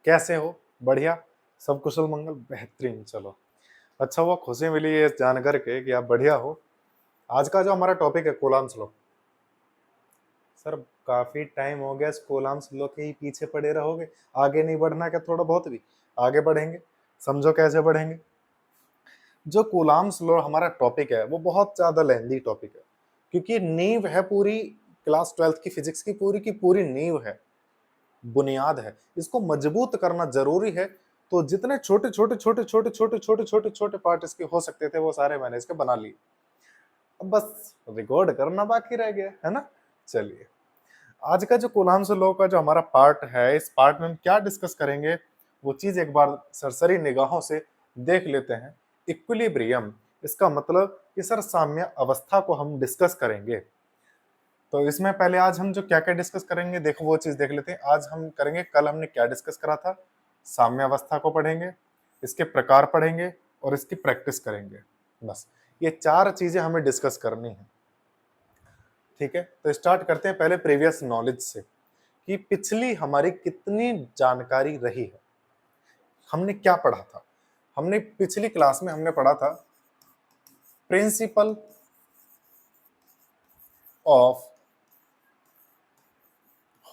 कैसे हो? बढ़िया, सब कुशल मंगल, बेहतरीन। चलो, अच्छा हुआ, खुशी मिली ये जान करके कि आप बढ़िया हो। आज का जो हमारा टॉपिक है कूलाम्स लॉ। सर, काफी टाइम हो गया इस कूलाम्स लॉ के ही पीछे पड़े रहोगे? आगे नहीं बढ़ना क्या? थोड़ा बहुत भी आगे बढ़ेंगे, समझो कैसे बढ़ेंगे। जो कूलाम्स लॉ हमारा टॉपिक है वो बहुत ज्यादा लेंदी टॉपिक है, क्योंकि नींव है पूरी क्लास 12th की फिजिक्स की पूरी नींव है, बुनियाद है। इसको मजबूत करना जरूरी है। तो जितने छोटे छोटे छोटे छोटे छोटे छोटे छोटे छोटे पार्ट इसके हो सकते थे वो सारे मैंने इसके बना लिए। अब बस रिकॉर्ड करना बाकी रह गया है ना। चलिए, आज का जो कूलाम्स लॉ का जो हमारा पार्ट है, इस पार्ट में हम क्या डिस्कस करेंगे वो चीज एक बार सरसरी निगाहों से देख लेते हैं। इक्विलिब्रियम, इसका मतलब कि सर साम्य अवस्था को हम डिस्कस करेंगे। तो इसमें पहले आज हम जो क्या क्या डिस्कस करेंगे, देखो वो चीज देख लेते हैं। आज हम करेंगे, कल हमने क्या डिस्कस करा था, साम्यावस्था को पढ़ेंगे, इसके प्रकार पढ़ेंगे और इसकी प्रैक्टिस करेंगे। बस ये चार चीजें हमें डिस्कस करनी है। ठीक है, तो स्टार्ट करते हैं पहले प्रीवियस नॉलेज से कि पिछली हमारी कितनी जानकारी रही है, हमने क्या पढ़ा था। हमने पिछली क्लास में हमने पढ़ा था प्रिंसिपल ऑफ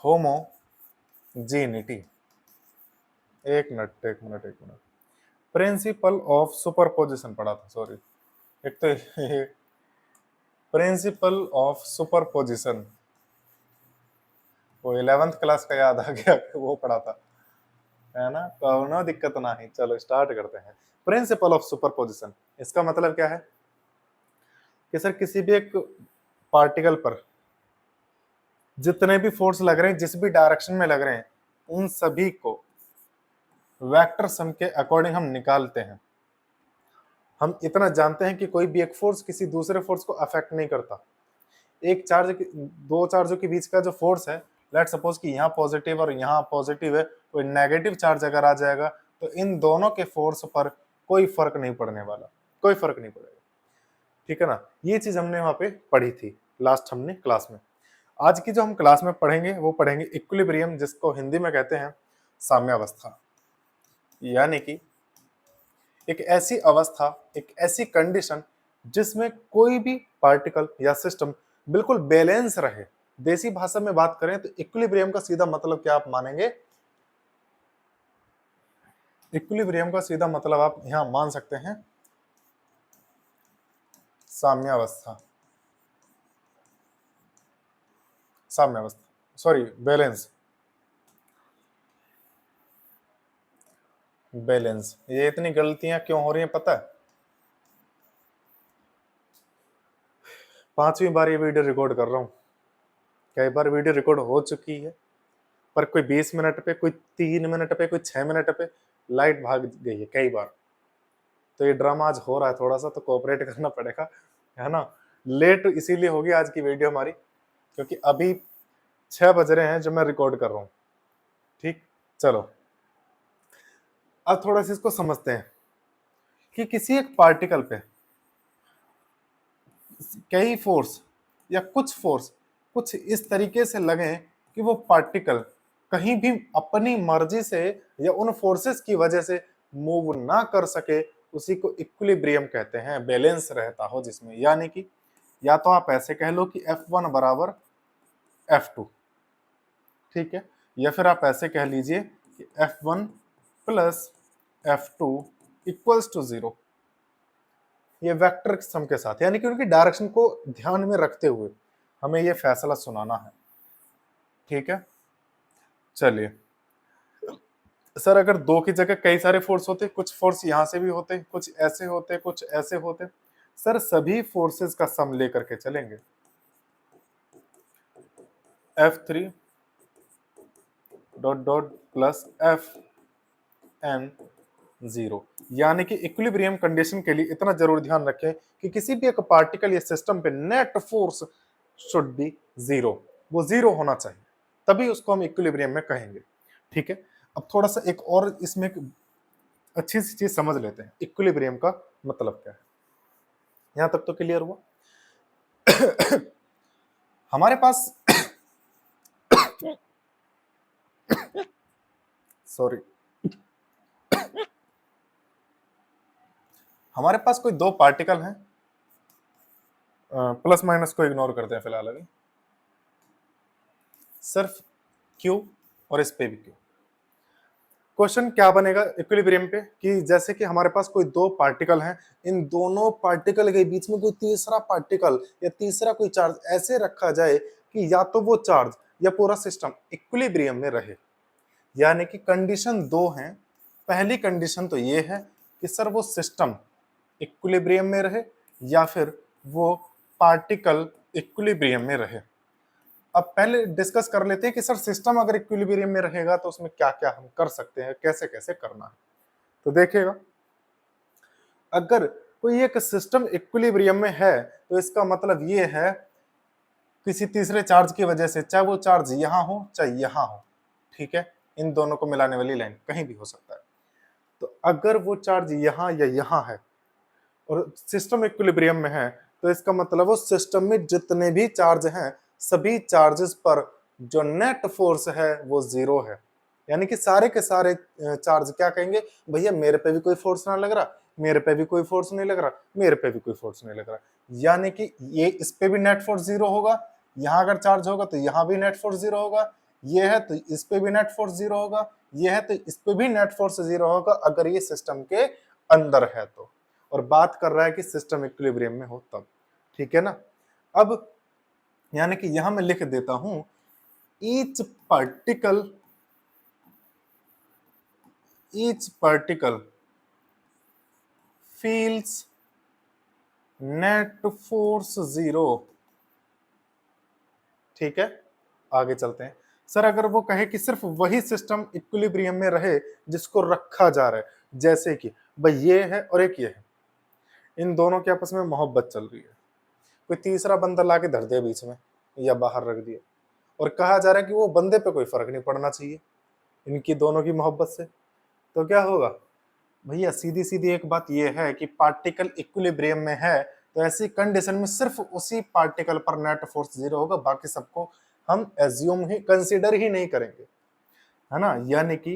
होमोजेनिटी। एक मिनट, प्रिंसिपल ऑफ सुपरपोजिशन पढ़ा था, सॉरी। एक तो प्रिंसिपल ऑफ सुपरपोजिशन वो 11th क्लास का याद आ गया कि वो पढ़ा था, है ना। कोनो दिक्कत नहीं, चलो स्टार्ट करते हैं। प्रिंसिपल ऑफ सुपरपोजिशन, इसका मतलब क्या है कि सर किसी भी एक पार्टिकल पर जितने भी फोर्स लग रहे हैं, जिस भी डायरेक्शन में लग रहे हैं, उन सभी को वेक्टर सम के अकॉर्डिंग हम निकालते हैं। हम इतना जानते हैं कि कोई भी एक फोर्स किसी दूसरे फोर्स को अफेक्ट नहीं करता। एक चार्ज, दो चार्जों के बीच का जो फोर्स है, लेट सपोज कि यहाँ पॉजिटिव और यहाँ पॉजिटिव है, कोई नेगेटिव चार्ज अगर आ जाएगा तो इन दोनों के फोर्स पर कोई फर्क नहीं पड़ने वाला, कोई फर्क नहीं पड़ेगा। ठीक है ना, ये चीज हमने वहां पे पढ़ी थी लास्ट हमने क्लास में। आज की जो हम क्लास में पढ़ेंगे वो पढ़ेंगे इक्विलिब्रियम, जिसको हिंदी में कहते हैं साम्यावस्था। यानी कि एक ऐसी अवस्था, एक ऐसी कंडीशन जिसमें कोई भी पार्टिकल या सिस्टम बिल्कुल बैलेंस रहे। देसी भाषा में बात करें तो इक्विलिब्रियम का सीधा मतलब क्या आप मानेंगे, इक्विलिब्रियम का सीधा मतलब आप यहां मान सकते हैं साम्यावस्था, साम्यावस्था, सॉरी बैलेंस, बैलेंस। ये इतनी गलतियां क्यों हो रही हैं पता है? 5वीं बार ये वीडियो रिकॉर्ड कर रहा हूं। कई बार वीडियो रिकॉर्ड हो चुकी है, पर कोई 20 मिनट पे, कोई 3 मिनट पे, कोई 6 मिनट पे लाइट भाग गई है कई बार। तो ये ड्रामा आज हो रहा है थोड़ा सा, तो कोऑपरेट करना पड़ेगा, है ना। लेट इसीलिए होगी आज की वीडियो हमारी, क्योंकि अभी 6 बज रहे हैं जब मैं रिकॉर्ड कर रहा हूँ। ठीक, चलो अब थोड़ा सा इसको समझते हैं कि किसी एक पार्टिकल पे कई फोर्स या कुछ फोर्स कुछ इस तरीके से लगे कि वो पार्टिकल कहीं भी अपनी मर्जी से या उन फोर्सेस की वजह से मूव ना कर सके, उसी को इक्विलिब्रियम कहते हैं, बैलेंस रहता हो जिसमें। यानी कि या तो आप ऐसे कह लो कि F1 बराबर F2, ठीक है, या फिर आप ऐसे कह लीजिए कि F1 plus F2 equals to 0। ये वेक्टर सम के साथ, यानी कि उनकी डायरेक्शन को ध्यान में रखते हुए हमें ये फैसला सुनाना है। ठीक है, चलिए सर, अगर दो की जगह कई सारे फोर्स होते, कुछ फोर्स यहां से भी होते, कुछ ऐसे होते, कुछ ऐसे होते, सर सभी फोर्सेस का सम लेकर के चलेंगे। F3 dot dot plus Fn0। यानी कि इक्विलिब्रियम कंडीशन के लिए इतना जरूर ध्यान रखें कि किसी भी एक पार्टिकल या सिस्टम पे नेट फोर्स शुड बी 0, वो 0 होना चाहिए, तभी उसको हम इक्विलिब्रियम में कहेंगे। ठीक है, अब थोड़ा सा एक और इसमें एक अच्छी सी चीज समझ लेते हैं, इक्विलिब्रियम का मतलब क्या है। यहां तक तो क्लियर हुआ? हमारे पास सॉरी, हमारे पास कोई दो पार्टिकल हैं, प्लस माइनस को इग्नोर करते हैं फिलहाल अभी, सिर्फ क्यू और इस पे भी क्यू। क्वेश्चन क्या बनेगा इक्विलिब्रियम पे कि जैसे कि हमारे पास कोई दो पार्टिकल हैं, इन दोनों पार्टिकल के बीच में कोई तीसरा पार्टिकल या तीसरा कोई चार्ज ऐसे रखा जाए कि या तो वो चार्ज या पूरा सिस्टम इक्विलिब्रियम में रहे। यानी कि कंडीशन दो हैं। पहली कंडीशन तो ये है कि सर वो सिस्टम इक्विलिब्रियम में रहे या फिर वो पार्टिकल इक्विलिब्रियम में रहे। अब पहले डिस्कस कर लेते हैं कि सर सिस्टम अगर इक्विलिब्रियम में रहेगा तो उसमें क्या क्या हम कर सकते हैं, कैसे कैसे करना है। तो देखिएगा, अगर कोई एक सिस्टम इक्विलिब्रियम में है तो इसका मतलब ये है किसी तीसरे चार्ज की वजह से, चाहे वो चार्ज यहां हो चाहे यहां हो, ठीक है, इन दोनों को मिलाने वाली लाइन कहीं भी हो सकता है। तो अगर वो चार्ज यहां या यहां है और सिस्टम इक्विलिब्रियम में है तो इसका मतलब वो सिस्टम में जितने भी चार्ज हैं सभी चार्जेस पर जो नेट फोर्स है वो जीरो है। यानी कि सारे के सारे चार्ज क्या कहेंगे, भैया मेरे पे भी कोई फोर्स ना लग रहा, मेरे पे भी कोई फोर्स नहीं लग रहा, मेरे पे भी कोई फोर्स नहीं लग रहा। यानी कि ये इस पे भी नेट फोर्स जीरो होगा, यहाँ अगर चार्ज होगा तो यहाँ भी नेट फोर्स जीरो होगा, ये है तो इस पे भी नेट फोर्स जीरो होगा, ये है तो इस पे भी नेट फोर्स जीरो होगा अगर ये सिस्टम के अंदर है तो। और बात कर रहा है कि सिस्टम इक्विलिब्रियम में हो तब, ठीक है ना। अब यानी कि यहां मैं लिख देता हूं each particle feels net force zero. ठीक है, आगे चलते हैं। सर अगर वो कहे कि सिर्फ वही सिस्टम इक्विलिब्रियम में रहे जिसको रखा जा रहा है, जैसे कि भाई ये है और एक ये है, इन दोनों के आपस में मोहब्बत चल रही है, कोई तीसरा बंदा लाके धर दिया बीच में या बाहर रख दिया और कहा जा रहा है कि वो बंदे पे कोई फर्क नहीं पड़ना चाहिए इनकी दोनों की मोहब्बत से, तो क्या होगा भैया, सीधी सीधी एक बात ये है कि पार्टिकल इक्विलिब्रियम में है तो ऐसी कंडीशन में सिर्फ उसी पार्टिकल पर नेट फोर्स जीरो होगा, बाकी सबको हम एज्यूम ही कंसीडर ही नहीं करेंगे, है ना। यानी कि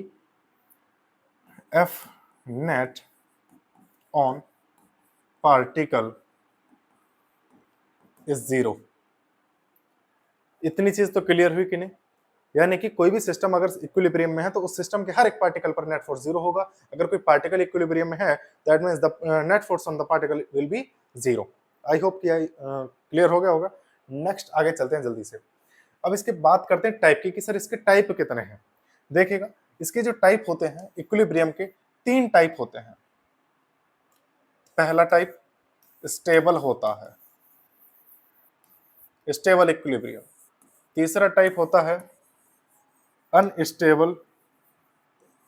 F net on particle is zero. इतनी चीज तो क्लियर हुई कि नहीं। यानी कि कोई भी सिस्टम अगर इक्विलिब्रियम में है तो उस सिस्टम के हर एक पार्टिकल पर नेट फोर्स जीरो होगा। अगर कोई पार्टिकल इक्विलिब्रियम में है that means the net force on the particle will be zero. I hope कि क्लियर हो गया होगा। नेक्स्ट आगे चलते हैं जल्दी से। अब इसके बात करते हैं टाइप की कि सर इसके टाइप कितने हैं। देखिएगा, इसके जो टाइप होते हैं इक्विलिब्रियम के, तीन टाइप होते हैं। पहला टाइप स्टेबल होता है, स्टेबल इक्विलिब्रियम। तीसरा टाइप होता है अनस्टेबल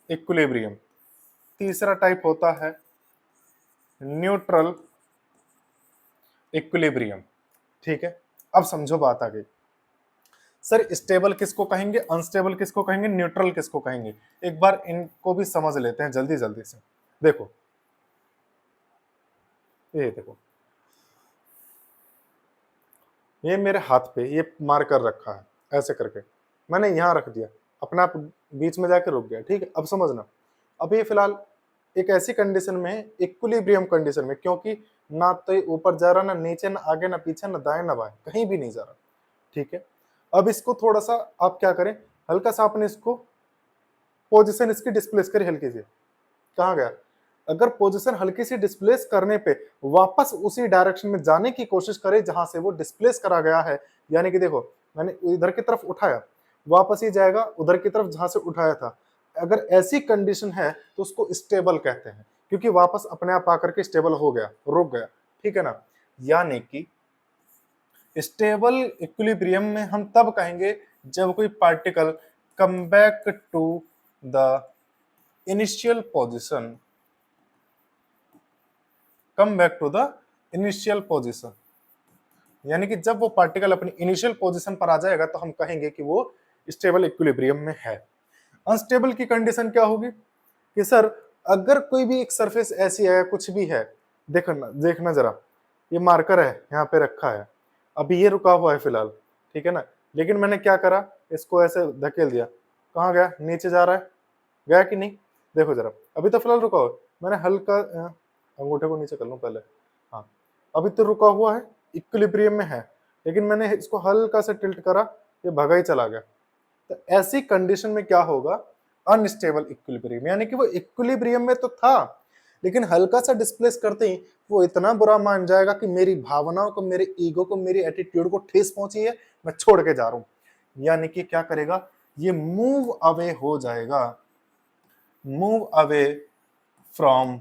इक्विलिब्रियम। तीसरा टाइप होता है न्यूट्रल इक्विलिब्रियम। ठीक है, अब समझो बात आ गई। सर स्टेबल किसको कहेंगे, अनस्टेबल किसको कहेंगे, न्यूट्रल किसको कहेंगे, एक बार इनको भी समझ लेते हैं जल्दी जल्दी से। देखो ये देखो, ये मेरे हाथ पे ये मार कर रखा है, ऐसे करके मैंने यहां रख दिया, अपना आप बीच में जाकर रुक गया। ठीक है, अब समझना, अब ये फिलहाल एक ऐसी कंडीशन में है, इक्विलिब्रियम कंडीशन में, क्योंकि ना तो ये ऊपर जा रहा, ना नीचे, ना आगे, ना पीछे, ना दाएं ना बाएं, कहीं भी नहीं जा रहा। ठीक है, अब इसको थोड़ा सा आप क्या करें, हल्का सा आपने इसको पोजीशन इसकी डिस्प्लेस करी हल्की सी, कहाँ गया, अगर पोजीशन हल्की सी डिस्प्लेस करने पे वापस उसी डायरेक्शन में जाने की कोशिश करे जहां से वो डिस्प्लेस करा गया है, यानी कि देखो मैंने इधर की तरफ उठाया, वापस ही जाएगा उधर की तरफ जहां से उठाया था। अगर ऐसी कंडीशन है तो उसको स्टेबल कहते हैं, क्योंकि वापस अपने आप आकर के स्टेबल हो गया, रुक गया। ठीक है ना, यानी कि स्टेबल इक्विलिब्रियम में हम तब कहेंगे जब कोई particle come back to the initial position, come back to the initial position, यानी कि जब वो पार्टिकल अपनी इनिशियल पोजीशन पर आ जाएगा तो हम कहेंगे कि वो स्टेबल इक्विलिब्रियम में है। अनस्टेबल की कंडीशन क्या होगी कि सर अगर कोई भी एक सरफेस ऐसी है, कुछ भी है, देखना देखना जरा, ये मार्कर है यहाँ पे रखा है, अभी ये रुका हुआ है फिलहाल, ठीक है ना, लेकिन मैंने क्या करा, इसको ऐसे धकेल दिया, कहाँ गया, नीचे जा रहा है, गया कि नहीं, देखो जरा, अभी तो फिलहाल रुका हुआ, मैंने हल्का अंगूठे को नीचे कर लूं पहले। हाँ, अभी तो रुका हुआ है, इक्विलिब्रियम में है, लेकिन मैंने इसको हल्का सा टिल्ट करा, ये भगा ही चला गया। तो ऐसी कंडीशन में क्या होगा, अनस्टेबल इक्विलिब्रियम, यानी कि वो इक्विलिब्रियम में तो था लेकिन हल्का सा डिस्प्लेस करते ही वो इतना बुरा मान जाएगा कि मेरी भावनाओं को, मेरे ईगो को, मेरी एटीट्यूड को ठेस पहुंची है, मैं छोड़ के जा रहा हूं। यानी कि क्या करेगा, ये मूव अवे हो जाएगा, move away from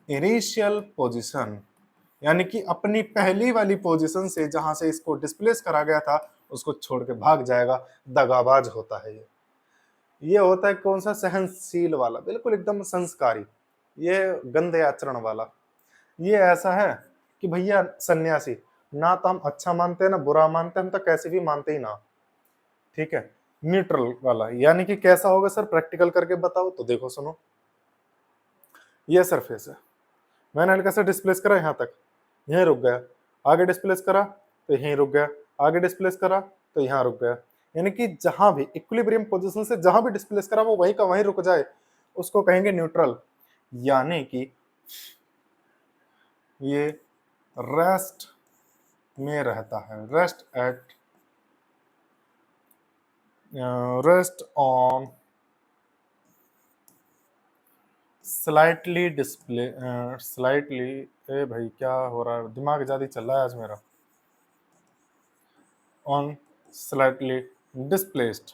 initial position, यानी कि अपनी पहली वाली पोजीशन से जहां से इसको डिस्प्लेस करा गया था उसको छोड़ के भाग जाएगा। दगाबाज होता है ये होता है कौन सा, सहनशील वाला, बिल्कुल एकदम संस्कारी, ये गंदे आचरण वाला। ये ऐसा है कि भैया सन्यासी, ना तो हम अच्छा मानते हैं ना बुरा मानते हैं, हम तो कैसे भी मानते ही ना, ठीक है। न्यूट्रल वाला, यानी कि कैसा होगा सर, प्रैक्टिकल करके बताओ तो देखो सुनो। ये सरफेस है, मैंने हल्का सा डिस्प्लेस करा यहाँ तक, यहीं रुक गया, आगे डिस्प्लेस करा तो यहीं रुक गया, आगे डिस्प्लेस करा तो यहाँ रुक गया। यानी कि जहां भी इक्विलिब्रियम पोजीशन से जहां भी डिस्प्लेस करा वो वहीं का वहीं रुक जाए, उसको कहेंगे न्यूट्रल। यानी कि ये रेस्ट में रहता है, rest on slightly display, slightly, ए भाई क्या हो रहा है, दिमाग ज्यादा चल रहा है आज मेरा, ऑन स्लाइटली डिस्प्लेस्ड,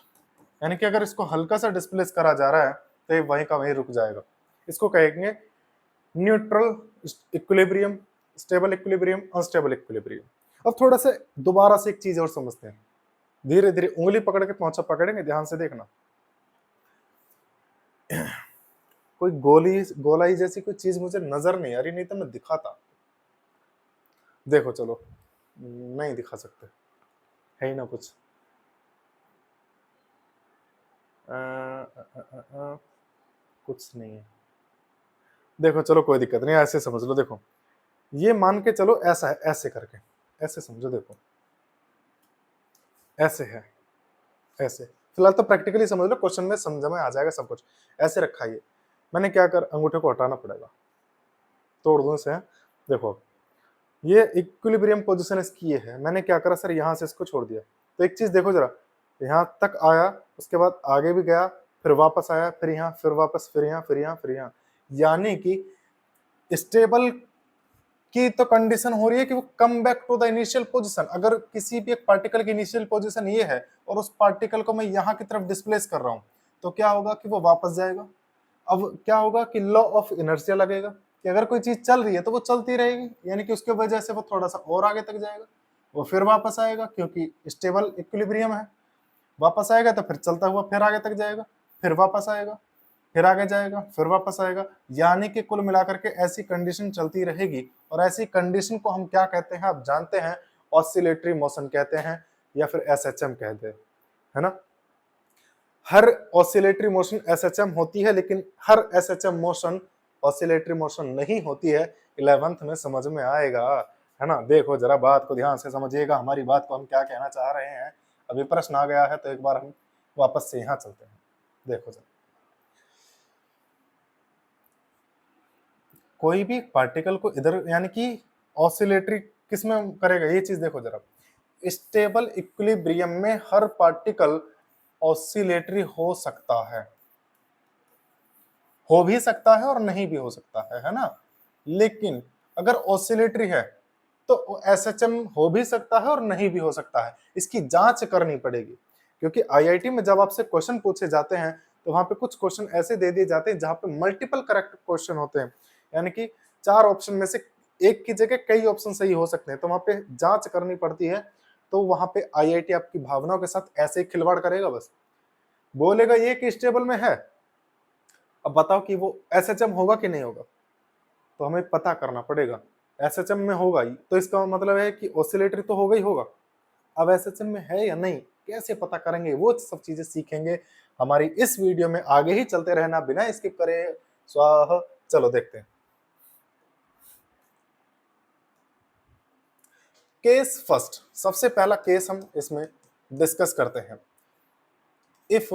यानी कि अगर इसको हल्का सा डिस्प्लेस करा जा रहा है तो ये वहीं का वहीं रुक जाएगा, इसको कहेंगे neutral equilibrium, stable equilibrium, unstable equilibrium. अब थोड़ा सा दोबारा से एक चीज और समझते हैं, धीरे धीरे उंगली पकड़ के पहुंचा पकड़ेंगे, ध्यान से देखना। कोई गोलाई जैसी कोई चीज मुझे नजर नहीं आ रही, नहीं तो मैं दिखाता। देखो चलो, नहीं दिखा सकते, है ही ना कुछ। कुछ नहीं है, देखो चलो कोई दिक्कत नहीं, ऐसे समझ लो। देखो ये मान के चलो ऐसा है, ऐसे करके ऐसे समझो, देखो ऐसे है, ऐसे फिलहाल तो प्रैक्टिकली समझ लो, क्वेश्चन में समझ में आ जाएगा सब कुछ। ऐसे रखा है, मैंने क्या कर, अंगूठे को हटाना पड़ेगा, तोड़ दूं इसे। देखो ये इक्विलिब्रियम पोजीशन इसकी ये है, मैंने क्या करा सर, यहाँ से इसको छोड़ दिया। तो एक चीज देखो जरा, यहाँ तक आया, उसके बाद आगे भी गया, फिर वापस आया, फिर यहाँ, फिर वापस, फिर यहाँ, फिर यहाँ, फिर यहाँ। यानी कि स्टेबल की तो कंडीशन हो रही है कि वो come back to the initial position. अगर किसी भी एक पार्टिकल की इनिशियल पोजीशन ये है और उस पार्टिकल को मैं यहाँ की तरफ डिस्प्लेस कर रहा हूँ, तो क्या होगा कि वो वापस जाएगा। अब क्या होगा कि लॉ ऑफ इनर्शिया लगेगा कि अगर कोई चीज चल रही है तो वो चलती रहेगी, यानी कि उसके वजह से वो थोड़ा सा और आगे तक जाएगा, वो फिर वापस आएगा क्योंकि स्टेबल इक्विलिब्रियम है, वापस आएगा तो फिर चलता हुआ फिर आगे तक जाएगा, फिर वापस आएगा, फिर आगे जाएगा, फिर वापस आएगा। यानी कि कुल मिलाकर के ऐसी कंडीशन चलती रहेगी, और ऐसी कंडीशन को हम क्या कहते हैं आप जानते हैं, ऑसिलेटरी मोशन कहते हैं, या फिर एसएचएम कहते हैं, है ना। हर ऑसिलेटरी मोशन एसएचएम होती है, लेकिन हर एसएचएम मोशन ऑसिलेटरी मोशन नहीं होती है। 11th में समझ में आएगा, है ना। देखो जरा बात को ध्यान से समझिएगा, हमारी बात को हम क्या कहना चाह रहे हैं। अभी प्रश्न आ गया है तो एक बार हम वापस से यहाँ चलते हैं। देखो जरा, कोई भी पार्टिकल को इधर, यानी कि ऑसिलेटरी किस में करेगा, ये चीज देखो जरा। स्टेबल इक्विलिब्रियम में हर पार्टिकल ऑसिलेटरी हो सकता है, हो भी सकता है और नहीं भी हो सकता है ना। लेकिन अगर ऑसिलेटरी है तो एसएचएम हो भी सकता है और नहीं भी हो सकता है, इसकी जांच करनी पड़ेगी। क्योंकि आईआईटी में जब आपसे क्वेश्चन पूछे जाते हैं तो वहां पे कुछ क्वेश्चन ऐसे दे दिए जाते हैं जहां पे मल्टीपल करेक्ट क्वेश्चन होते हैं, यानी कि 4 ऑप्शन में से एक की जगह कई ऑप्शन सही हो सकते हैं, तो वहां पे जांच करनी पड़ती है। तो वहां पे आईआईटी आपकी भावनाओं के साथ ऐसे ही खिलवाड़ करेगा, बस बोलेगा ये कि स्टेबल में है, अब बताओ कि वो एसएचएम होगा कि नहीं होगा, तो हमें पता करना पड़ेगा। एसएचएम में होगा ही तो इसका मतलब है कि ऑसिलेटरी तो होगा ही होगा। अब एसएचएम में है या नहीं कैसे पता करेंगे, वो सब चीजें सीखेंगे हमारी इस वीडियो में। आगे ही चलते रहना बिना स्किप करे, स्वाहा। चलो देखते हैं केस फर्स्ट। सबसे पहला केस हम इसमें डिस्कस करते हैं। If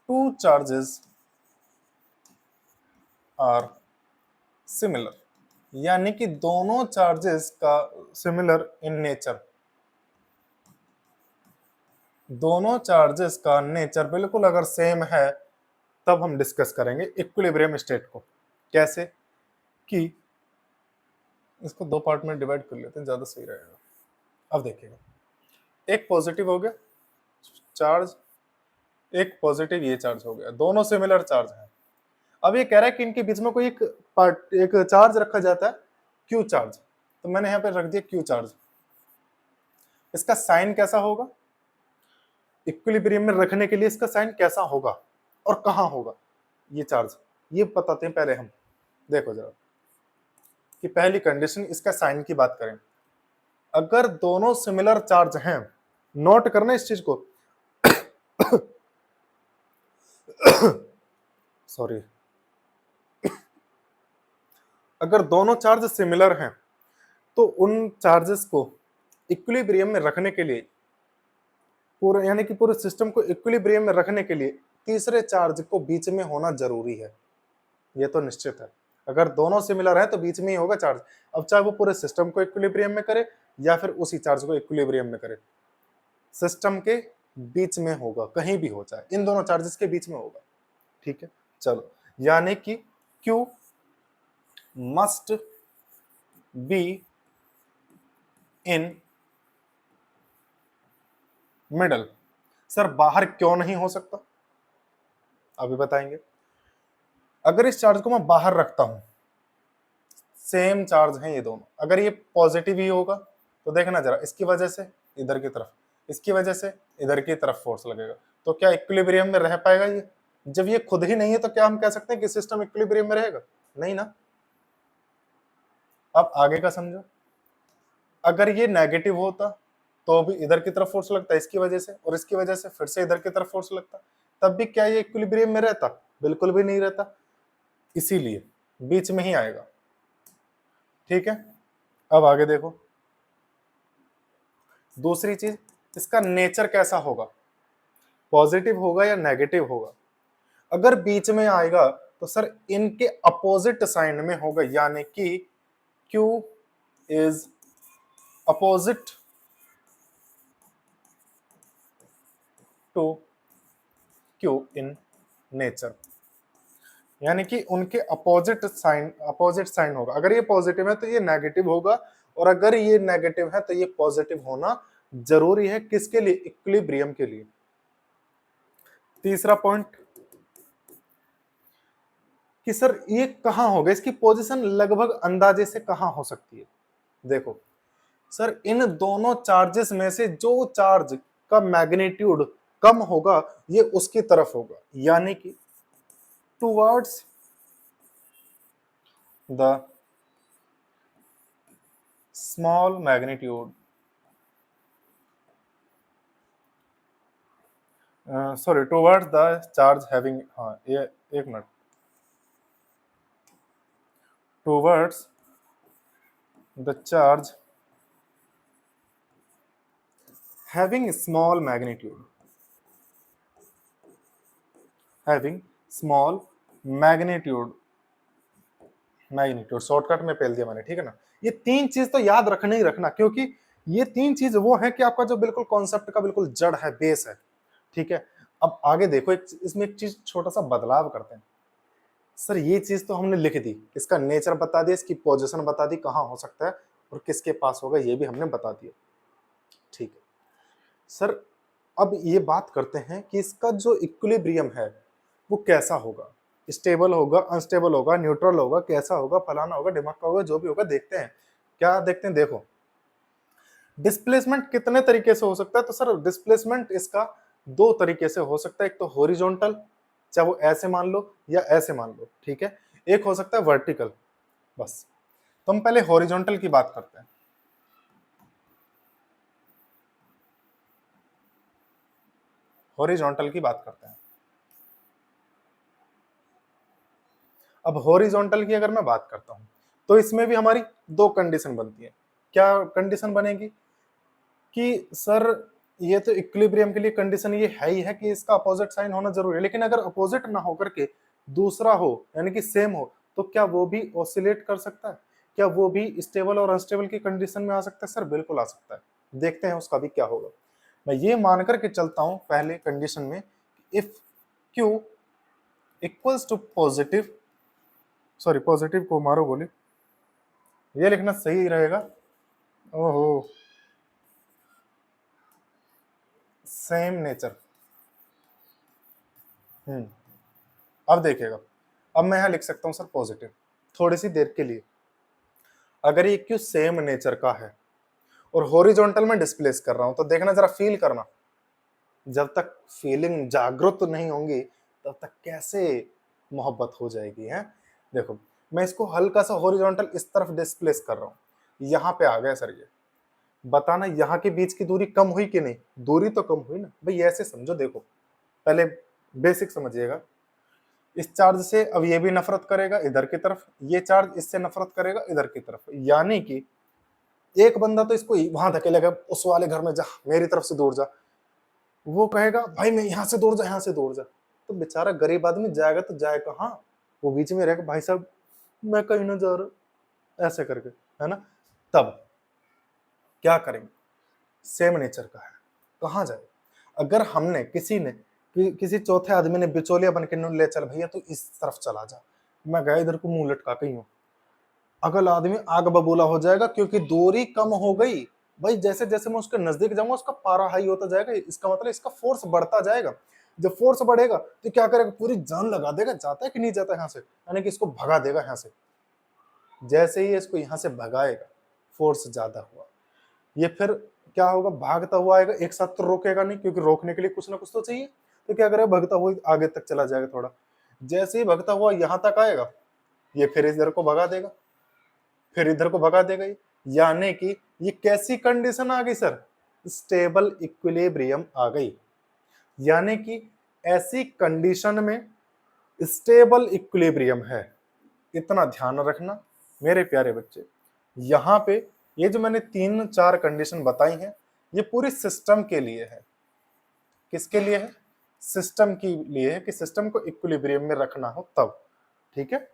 two charges are similar, यानी कि दोनों चार्जेस का सिमिलर इन नेचर, दोनों चार्जेस का नेचर बिल्कुल अगर सेम है तब हम डिस्कस करेंगे इक्विलिब्रियम स्टेट को। कैसे कि इसको दो पार्ट में डिवाइड कर लेते हैं, ज्यादा सही रहेगा। अब देखिएगा, एक पॉजिटिव हो गया चार्ज, एक पॉजिटिव ये चार्ज हो गया, दोनों सिमिलर चार्ज हैं। अब ये कह रहा है कि इनके बीच में कोई एक चार्ज रखा जाता है क्यू चार्ज, तो मैंने यहाँ पे रख दिया क्यू चार्ज। इसका साइन कैसा होगा, इक्विलिब्रियम में रखने के लिए इसका साइन कैसा होगा और कहां होगा ये चार्ज, ये बताते हैं पहले हम। देखो जरा कि पहली कंडीशन इसका साइन की बात करें, अगर दोनों सिमिलर चार्ज हैं, नोट करना इस चीज को सॉरी, अगर दोनों चार्ज सिमिलर हैं तो उन चार्जेस को इक्विलिब्रियम में रखने के लिए, पूरे यानी कि पूरे सिस्टम को इक्विलिब्रियम में रखने के लिए तीसरे चार्ज को बीच में होना जरूरी है, ये तो निश्चित है। अगर दोनों सिमिलर है तो बीच में ही होगा चार्ज। अब चाहे वो पूरे सिस्टम को इक्विलिब्रियम में करे या फिर उसी चार्ज को इक्विलिब्रियम में करे, सिस्टम के बीच में होगा, कहीं भी हो जाए, इन दोनों चार्जेस के बीच में होगा। ठीक है, चलो, यानी कि Q must be in middle. Sir बाहर क्यों नहीं हो सकता, अभी बताएंगे। अगर इस चार्ज को मैं बाहर रखता हूं, सेम चार्ज हैं ये दोनों, अगर ये पॉजिटिव ही होगा तो देखना जरा, इसकी वजह से इधर की तरफ, इसकी वजह से इधर की तरफ फोर्स लगेगा, तो क्या इक्विलिब्रियम में रह पाएगा ये? जब ये खुद ही नहीं है तो क्या हम कह सकते हैं कि सिस्टम इक्विलिब्रियम में रहेगा? नहीं ना। अब आगे का समझो, अगर ये नेगेटिव होता तो भी इधर की तरफ फोर्स लगता इसकी वजह से, और इसकी वजह से फिर से इधर की तरफ फोर्स लगता, तब भी क्या ये इक्विलिब्रियम में रहता? बिल्कुल भी नहीं रहता, इसीलिए बीच में ही आएगा। ठीक है, अब आगे देखो, दूसरी चीज, इसका नेचर कैसा होगा, पॉजिटिव होगा या नेगेटिव होगा? अगर बीच में आएगा तो सर इनके अपोजिट साइन में होगा, यानी कि Q is opposite to Q in nature, यानी कि उनके अपोजिट साइन होगा। अगर ये पॉजिटिव है तो ये नेगेटिव होगा, और अगर ये नेगेटिव है तो ये पॉजिटिव होना जरूरी है, किसके लिए? इक्विलिब्रियम के लिए। तीसरा पॉइंट कि सर ये कहां होगा, इसकी पोजीशन लगभग अंदाजे से कहां हो सकती है? देखो सर, इन दोनों चार्जेस में से जो चार्ज का मैग्नीट्यूड कम होगा ये उसकी तरफ होगा, यानी कि towards the small magnitude, sorry, towards the charge having, हाँ ये एक minute, towards the charge having small magnitude, having small magnitude, shortcut में पेल दिया मैंने, ठीक है ना। ये तीन चीज तो याद रखना ही रखना, क्योंकि ये तीन चीज वो है कि आपका जो बिल्कुल कॉन्सेप्ट का बिल्कुल जड़ है, बेस है। ठीक है, अब आगे देखो, इसमें एक चीज छोटा सा बदलाव करते हैं। सर ये चीज तो हमने लिख दी, इसका नेचर बता दिया, इसकी पोजीशन बता दी कहां हो सकता है और किसके पास होगा, ये भी हमने बता दिया। ठीक है सर, अब ये बात करते हैं कि इसका जो इक्विलिब्रियम है वो कैसा होगा, स्टेबल होगा, अनस्टेबल होगा, न्यूट्रल होगा, कैसा होगा, फलाना होगा, ढिमक्का होगा, जो भी होगा। देखते हैं, क्या देखते हैं, देखो डिस्प्लेसमेंट कितने तरीके से हो सकता है। तो सर डिस्प्लेसमेंट इसका दो तरीके से हो सकता है, एक तो हॉरिजॉन्टल, चाहे वो ऐसे मान लो या ऐसे मान लो, ठीक है, एक हो सकता है वर्टिकल। बस तो हम पहले हॉरिजॉन्टल की बात करते हैं। हॉरिजॉन्टल की बात करते हैं। अब हॉरिजॉन्टल की अगर मैं बात करता हूं तो इसमें भी हमारी दो कंडीशन बनती है। क्या कंडीशन बनेगी कि सर ये तो इक्विलिब्रियम के लिए कंडीशन ये है ही है कि इसका अपोजिट साइन होना जरूरी है, लेकिन अगर अपोजिट ना होकर के दूसरा हो, यानी कि सेम हो, तो क्या वो भी ऑसिलेट कर सकता है? क्या वो भी स्टेबल और अनस्टेबल की कंडीशन में आ सकता है? सर बिल्कुल आ सकता है। देखते हैं उसका भी क्या होगा। मैं ये मान करके चलता हूं पहले कंडीशन में, if Q equals to positive, sorry positive को मारो गोली, ये लिखना सही रहेगा। ओहो, सेम नेचर। अब देखिएगा, अब मैं यहां लिख सकता हूं सर पॉजिटिव थोड़ी सी देर के लिए। अगर ये क्यों सेम नेचर का है और हॉरिजॉन्टल में डिस्प्लेस कर रहा हूं, तो देखना जरा, फील करना, जब तक फीलिंग जागृत नहीं होंगी तब तक कैसे मोहब्बत हो जाएगी है। देखो मैं इसको हल्का सा हॉरिजॉन्टल इस तरफ डिस्प्लेस कर रहा हूं, यहाँ पे आ गया सर। ये बताना यहाँ के बीच की दूरी कम हुई कि नहीं? दूरी तो कम हुई ना भाई, ऐसे समझो। देखो पहले बेसिक समझिएगा, इस चार्ज से अब ये भी नफरत करेगा इधर की तरफ, ये चार्ज इससे नफरत करेगा इधर की तरफ, यानी कि एक बंदा तो इसको वहां धकेलेगा उस वाले घर में, जा मेरी तरफ से दूर जा, वो कहेगा भाई मैं यहाँ से दूर जा, यहाँ से दूर जा, तो बेचारा गरीब आदमी जाएगा तो जाए कहाँ? वो बीच में रहेगा, भाई साहब मैं कहीं ना जा रहा, ऐसे करके, है ना। तब क्या करेंगे? सेम नेचर का है, कहाँ जाए? अगर हमने किसी चौथे आदमी ने बिचौलिया बन के ले चल भैया तू इस तरफ चला जा, मैं गया इधर को मुंह लटका के हूं, अगला आदमी आग बबूला हो जाएगा क्योंकि दूरी कम हो गई। भाई जैसे जैसे मैं उसके नजदीक जाऊंगा उसका पारा हाई होता जाएगा, इसका मतलब इसका फोर्स बढ़ता जाएगा। जब फोर्स बढ़ेगा तो क्या करेगा? पूरी जान लगा देगा, जाता है कि नहीं जाता यहाँ से, यानी कि इसको भगा देगा यहाँ से। जैसे ही इसको यहाँ से भगाएगा, फोर्स ज्यादा हुआ, ये फिर क्या होगा? भागता हुआ आएगा, एक साथ तो रोकेगा नहीं क्योंकि रोकने के लिए कुछ ना कुछ तो चाहिए, तो क्या करेगा? भागता हुआ आगे तक चला जाएगा थोड़ा। जैसे ही भागता हुआ यहाँ तक आएगा, ये फिर इधर को भगा देगा, फिर इधर को भगा देगा ये, यानी कि ये कैसी कंडीशन आ गई सर? स्टेबल इक्विलिब्रियम आ गई। यानी कि ऐसी कंडीशन में स्टेबल इक्विलिब्रियम है। इतना ध्यान रखना मेरे प्यारे बच्चे। यहाँ पे ये जो मैंने 3-4 कंडीशन बताई हैं, ये पूरी सिस्टम के लिए है। किसके लिए है? सिस्टम के लिए है, कि सिस्टम को इक्विलिब्रियम में रखना हो तब। ठीक है,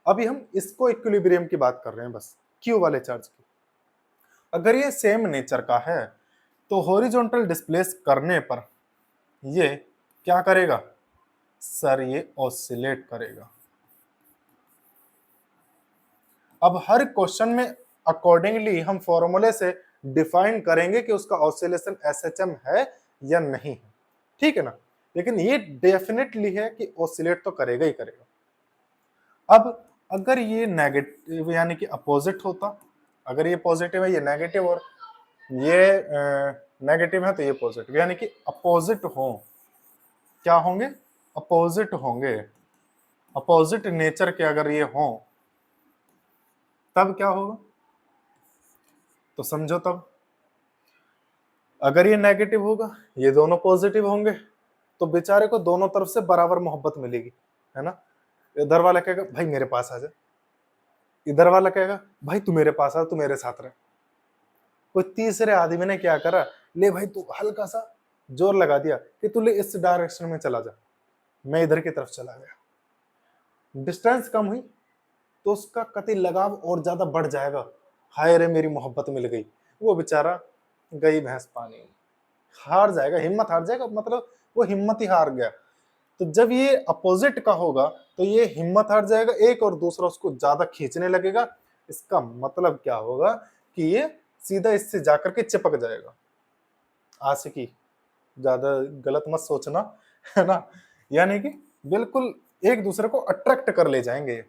अभी हम इसको इक्विलिब्रियम की बात कर रहे हैं बस, क्यू वाले चार्ज की। अगर ये सेम नेचर का है तो हॉरिजॉन्टल डिस्प्लेस करने पर ये क्या करेगा? सर ये ऑसिलेट करेगा। अब हर क्वेश्चन में अकॉर्डिंगली हम फॉर्मूले से डिफाइन करेंगे कि उसका ऑसिलेशन एसएचएम है या नहीं है, ठीक है ना। लेकिन ये डेफिनेटली है कि ऑसिलेट तो करेगा ही करेगा। अब अगर ये नेगेटिव यानी कि अपोजिट होता, अगर ये पॉजिटिव है ये नेगेटिव और ये नेगेटिव है तो ये पॉजिटिव, यानी कि अपोजिट हो, क्या होंगे? अपोजिट होंगे। अपोजिट नेचर के अगर ये हो तब क्या होगा? तो समझो, तब अगर ये नेगेटिव होगा, ये दोनों पॉजिटिव होंगे, तो बेचारे को दोनों तरफ से बराबर मोहब्बत मिलेगी, है ना। इधर वाला कहेगा भाई मेरे पास आ जा, इधर वाला कहेगा भाई तू मेरे पास आ, तू मेरे साथ रह। कोई तीसरे आदमी ने क्या करा, ले भाई तू हल्का सा जोर लगा दिया कि तू ले इस डायरेक्शन में चला जा, मैं इधर की तरफ चला गया, डिस्टेंस कम हुई तो उसका कतई लगाव और ज्यादा बढ़ जाएगा, हाय रे मेरी मोहब्बत मिल गई, वो बेचारा गई भैंस पानी में, हार जाएगा, हिम्मत हार जाएगा, मतलब वो हिम्मत ही हार गया। तो जब ये अपोजिट का होगा तो ये हिम्मत हार जाएगा एक, और दूसरा उसको ज्यादा खींचने लगेगा। इसका मतलब क्या होगा कि ये सीधा इससे जाकर के चिपक जाएगा। आशिकी, ज्यादा गलत मत सोचना, है ना, यानी कि बिल्कुल एक दूसरे को अट्रैक्ट कर ले जाएंगे।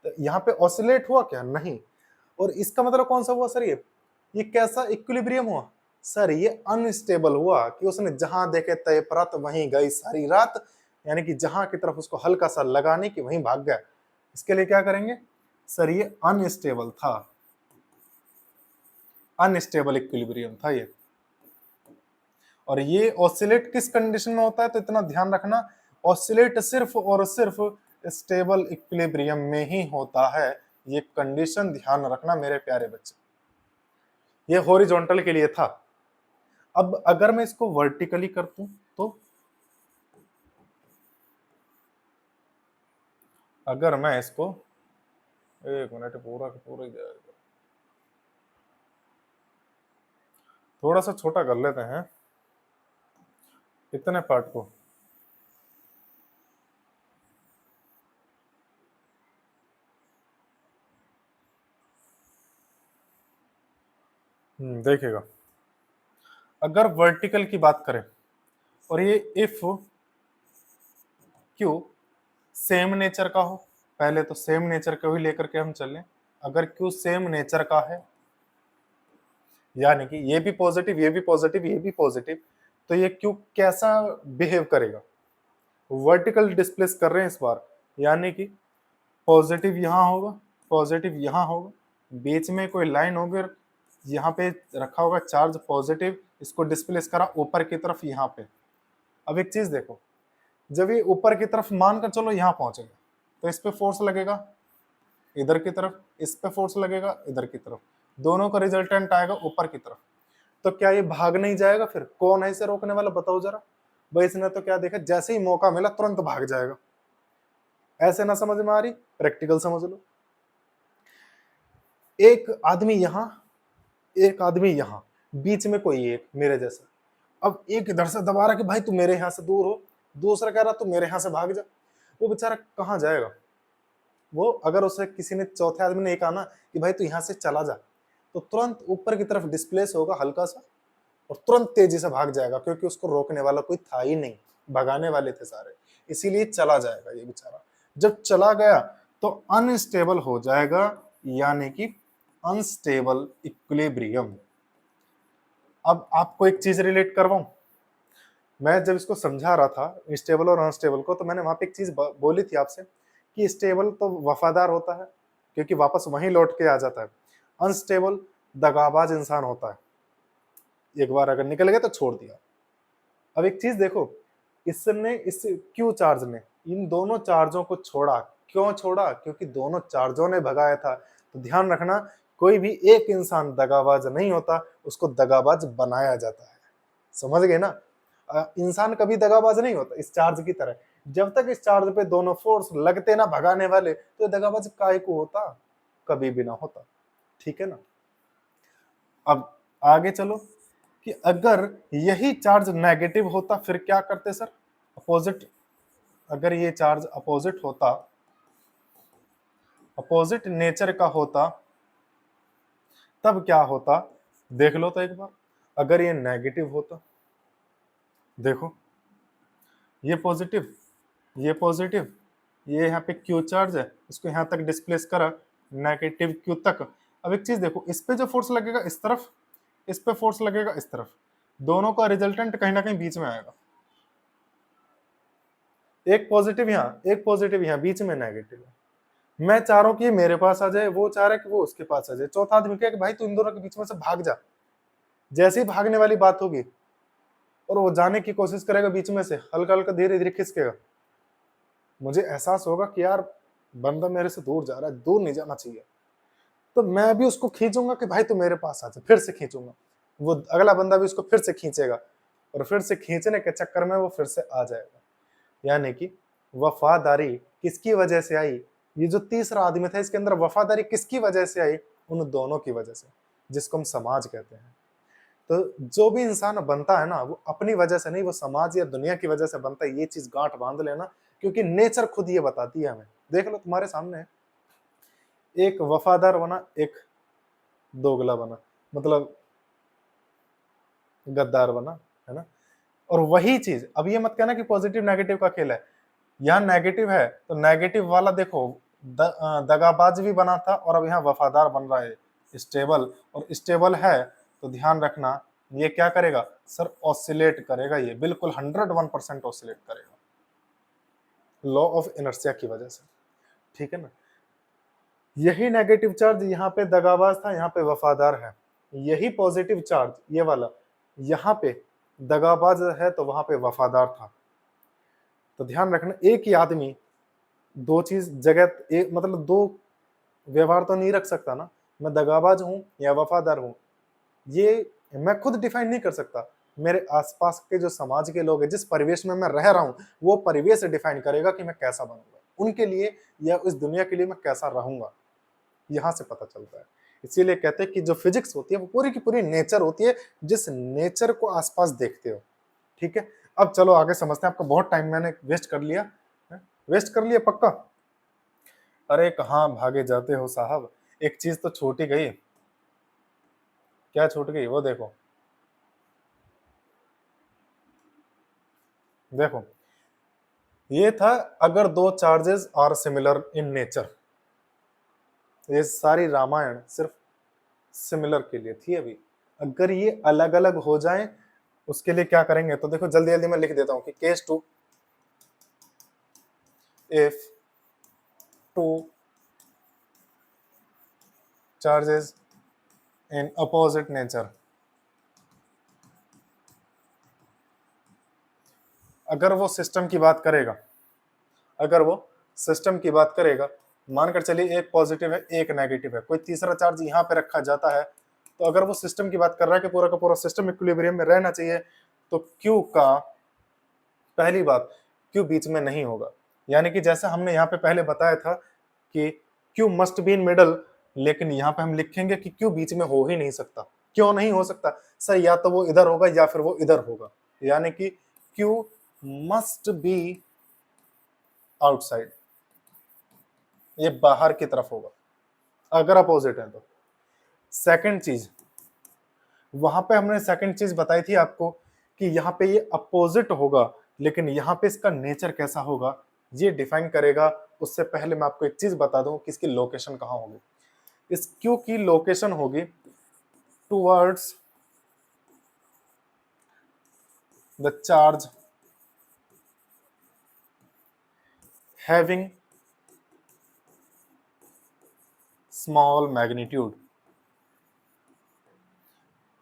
तो यहाँ पे ऑसिलेट हुआ क्या? नहीं। और इसका मतलब कौन सा हुआ सर? ये कैसा इक्विलिब्रियम हुआ सर? ये अनस्टेबल हुआ कि उसने जहां देखे तय परत वहीं गई सारी रात, यानी कि जहां की तरफ उसको हल्का सा लगाने की वहीं भाग गया। इसके लिए क्या करेंगे सर? ये अनस्टेबल था, अनस्टेबल इक्विलिब्रियम था ये। और ये ऑसिलेट किस कंडीशन में होता है? तो इतना ध्यान रखना, ऑसिलेट सिर्फ और सिर्फ स्टेबल इक्विलिब्रियम में ही होता है। ये कंडीशन ध्यान रखना मेरे प्यारे बच्चे। ये हॉरिजॉन्टल के लिए था। अब अगर मैं इसको वर्टिकली कर दूं तो, अगर मैं इसको एक मिनट, पूरा का पूरा ही जाएगा। थोड़ा सा छोटा कर लेते हैं इतने पार्ट को। देखिएगा, अगर वर्टिकल की बात करें और ये इफ क्यू सेम नेचर का हो, पहले तो सेम नेचर को ही लेकर के हम चलें। अगर क्यू सेम नेचर का है, यानी कि ये भी पॉजिटिव, ये भी पॉजिटिव, ये भी पॉजिटिव, तो ये क्यू कैसा बिहेव करेगा? वर्टिकल डिस्प्लेस कर रहे हैं इस बार, यानी कि पॉजिटिव यहां होगा, पॉजिटिव यहां होगा, बीच में कोई लाइन होगी, यहाँ पे रखा होगा चार्ज पॉजिटिव, इसको डिस्प्लेस करा ऊपर की तरफ यहाँ पे। अब एक चीज देखो, जब ये ऊपर की तरफ मानकर चलो यहाँ पहुंचेगा, तो इस पे फोर्स लगेगा इधर की तरफ, इस पे फोर्स लगेगा इधर की तरफ, दोनों का रिजल्टेंट आएगा ऊपर की तरफ। तो क्या ये भाग नहीं जाएगा? फिर कौन है इसे रोकने वाला, बताओ जरा। भाई इसने तो क्या देखा, जैसे ही मौका मिला तुरंत भाग जाएगा। ऐसे ना समझ में आ रही, प्रैक्टिकल समझ लो। एक आदमी यहां, एक आदमी यहां, बीच में कोई एक मेरे जैसा। अब एक इधर से दबा रहा कि भाई तू मेरे यहां से दूर हो, दूसरा कह रहा तू मेरे यहां से भाग जा। वो बेचारा कहां जाएगा? वो अगर उसे किसी ने, चौथे आदमी ने, एक आना कि भाई तू यहां से चला जा, तो तुरंत ऊपर की तरफ डिस्प्लेस होगा हल्का सा और तुरंत तेजी से भाग जाएगा, क्योंकि उसको रोकने वाला कोई था ही नहीं, भगाने वाले थे सारे, इसीलिए चला जाएगा ये बेचारा। जब चला गया तो अनस्टेबल हो जाएगा, यानी कि अनस्टेबल इक्विलिब्रियम। अब आपको एक चीज रिलेट करवाऊं, मैं जब इसको समझा रहा था स्टेबल और अनस्टेबल को, तो मैंने वहां पे एक चीज बोली थी आपसे कि स्टेबल तो वफादार होता है क्योंकि वापस वहीं लौट के आ जाता है, अनस्टेबल दगाबाज इंसान होता है, एक बार अगर निकल गया तो छोड़ दिया। अब एक चीज देखो, इसने, इस क्यू चार्ज ने इन दोनों चार्जों को छोड़ा। क्यों छोड़ा? क्योंकि दोनों चार्जों ने भगाया था। तो ध्यान रखना, कोई भी एक इंसान दगाबाज नहीं होता, उसको दगाबाज बनाया जाता है। समझ गए ना? इंसान कभी दगाबाज नहीं होता इस चार्ज की तरह। जब तक इस चार्ज पे दोनों फोर्स लगते ना भगाने वाले, तो दगाबाज काहे को होता? कभी भी ना होता। ठीक है ना? अब आगे चलो कि अगर यही चार्ज नेगेटिव होता फिर क्या करते सर? अपोजिट, अगर ये चार्ज अपोजिट होता, अपोजिट नेचर का होता, तब क्या होता? देख लो तो एक बार, अगर ये नेगेटिव होता, देखो ये पॉजिटिव, ये पॉजिटिव, ये यहाँ पे क्यू चार्ज है, इसको यहाँ तक डिस्प्लेस करा नेगेटिव क्यू तक। अब एक चीज देखो, इस पे जो फोर्स लगेगा इस तरफ, इस पे फोर्स लगेगा इस तरफ, दोनों का रिजल्टेंट कहीं ना कहीं बीच में आएगा। एक पॉजिटिव यहाँ, एक पॉजिटिव यहाँ, बीच में नेगेटिव है। मैं चाह रहा हूँ कि ये मेरे पास आ जाए, वो चाह रहा है कि वो उसके पास आ जाए। चौथा आदमी कहे कि भाई तू इन दोनों के बीच में से भाग जा। जैसे ही भागने वाली बात होगी और वो जाने की कोशिश करेगा बीच में से, हल्का हल्का धीरे धीरे खिसकेगा, मुझे एहसास होगा कि यार बंदा मेरे से दूर जा रहा है, दूर नहीं जाना चाहिए, तो मैं भी उसको खींचूंगा कि भाई तू मेरे पास आ जा, फिर से खींचूंगा। वो अगला बंदा भी उसको फिर से खींचेगा और फिर से खींचने के चक्कर में वो फिर से आ जाएगा। यानी कि वफादारी किसकी वजह से आई? ये जो तीसरा आदमी था, इसके अंदर वफादारी किसकी वजह से आई? उन दोनों की वजह से, जिसको हम समाज कहते हैं। तो जो भी इंसान बनता है ना, वो अपनी वजह से नहीं, वो समाज या दुनिया की वजह से बनता है। ये चीज गांठ बांध लेना, क्योंकि नेचर खुद ये बताती है हमें। देख लो तुम्हारे सामने है, एक वफादार बना, एक दोगला बना, मतलब गद्दार बना, है ना? और वही चीज, अब ये मत कहना कि पॉजिटिव नेगेटिव का खेल है। यहाँ नेगेटिव है तो नेगेटिव वाला देखो दगाबाज भी बना था और अब यहाँ वफादार बन रहा है, स्टेबल। और स्टेबल है तो ध्यान रखना, ये क्या करेगा सर? ऑसिलेट करेगा, ये बिल्कुल 101% ऑसिलेट करेगा, लॉ ऑफ इनर्शिया की वजह से। ठीक है ना? यही नेगेटिव चार्ज यहाँ पे दगाबाज था, यहाँ पे वफादार है। यही पॉजिटिव चार्ज ये वाला यहाँ पे दगाबाज है तो वहां पे वफादार था। तो ध्यान रखना, एक ही आदमी दो चीज जगह, एक मतलब दो व्यवहार तो नहीं रख सकता ना। मैं दगाबाज हूं या वफादार हूं, ये मैं खुद डिफाइन नहीं कर सकता। मेरे आसपास के जो समाज के लोग हैं, जिस परिवेश में मैं रह रहा हूं, वो परिवेश डिफाइन करेगा कि मैं कैसा बनूंगा उनके लिए या इस दुनिया के लिए मैं कैसा रहूंगा। यहाँ से पता चलता है। इसीलिए कहते हैं कि जो फिजिक्स होती है वो पूरी की पूरी नेचर होती है, जिस नेचर को आसपास देखते हो। ठीक है, अब चलो आगे समझते हैं। आपका बहुत टाइम मैंने वेस्ट कर लिया, वेस्ट कर लिया पक्का। अरे कहाँ भागे जाते हो साहब, एक चीज तो छूट ही गई। क्या छूट गई वो देखो, देखो ये था अगर दो charges are similar in nature. ये सारी रामायण सिर्फ सिमिलर के लिए थी। अभी अगर ये अलग अलग हो जाएं उसके लिए क्या करेंगे, तो देखो जल्दी जल्दी मैं लिख देता हूं कि case 2, if two charges in opposite nature, अगर वो सिस्टम की बात करेगा, अगर वो सिस्टम की बात करेगा, मानकर चलिए एक पॉजिटिव है एक नेगेटिव है, कोई तीसरा चार्ज यहाँ पे रखा जाता है, तो अगर वो सिस्टम की बात कर रहा है कि पूरा का पूरा सिस्टम इक्विलिब्रियम में रहना चाहिए, तो क्यू का पहली बात क्यू बीच में नहीं होगा। यानी कि जैसा हमने यहाँ पे पहले बताया था कि Q must be in middle, लेकिन यहाँ पे हम लिखेंगे कि क्यू बीच में हो ही नहीं सकता। क्यों नहीं हो सकता सर, या तो वो इधर होगा या फिर वो इधर होगा, यानी कि क्यू मस्ट बी आउटसाइड, ये बाहर की तरफ होगा अगर अपोजिट है तो। सेकंड चीज, वहां पे हमने सेकंड चीज बताई थी आपको कि यहाँ पे ये अपोजिट होगा, लेकिन यहाँ पे इसका नेचर कैसा होगा ये डिफाइन करेगा। उससे पहले मैं आपको एक चीज बता दूं कि इसकी लोकेशन कहाँ होगी। इस क्यू की लोकेशन होगी towards the charge having small magnitude,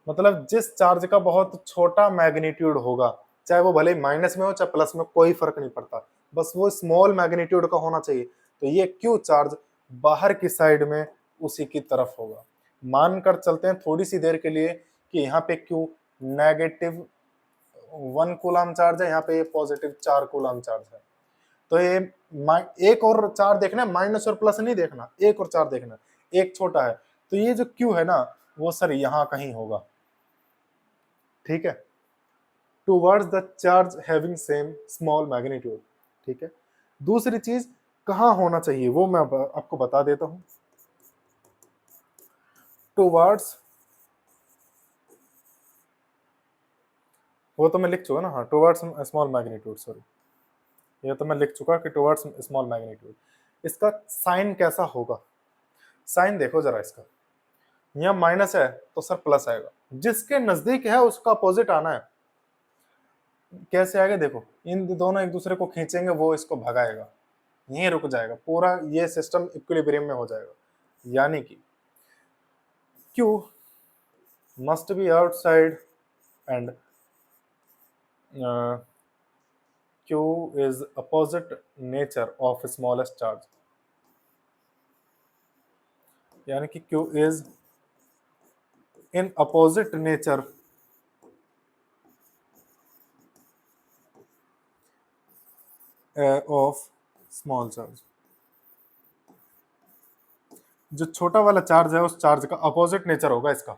मतलब जिस चार्ज का बहुत छोटा मैग्नीट्यूड होगा, चाहे वो भले माइनस में हो चाहे प्लस में, कोई फर्क नहीं पड़ता, बस वो स्मॉल मैग्नीट्यूड का होना चाहिए। तो ये क्यू चार्ज बाहर की साइड में उसी की तरफ होगा। मानकर चलते हैं थोड़ी सी देर के लिए कि यहाँ पे क्यू नेगेटिव 1 कूलम चार्ज है, यहाँ पे पॉजिटिव 4 कूलम चार्ज है। तो ये एक और 4 देखना है, माइनस और प्लस नहीं देखना, एक और 4 देखना, एक छोटा है, तो ये जो क्यू है ना वो सर यहाँ कहीं होगा। ठीक है, towards the charge having same small magnitude. ठीक है, दूसरी चीज कहाँ होना चाहिए वो मैं आपको बता देता हूं। टूवर्ड्स, वो तो मैं लिख चुका ना, हाँ टूवर्ड्स स्मॉल मैग्नीट्यूड, सॉरी ये तो मैं लिख चुका कि टूवर्ड्स स्मॉल मैग्नीट्यूड। इसका साइन कैसा होगा, साइन देखो जरा इसका, यहाँ माइनस है तो सर प्लस आएगा, जिसके नजदीक है उसका अपोजिट आना है। कैसे आएगा देखो, इन दोनों एक दूसरे को खींचेंगे, वो इसको भगाएगा, यहीं रुक जाएगा, पूरा ये सिस्टम इक्विलिब्रियम में हो जाएगा। यानी कि Q must be outside and Q is opposite nature of smallest charge, यानी कि Q is in opposite nature of small charge। जो छोटा वाला चार्ज है उस चार्ज का अपोजिट नेचर होगा इसका।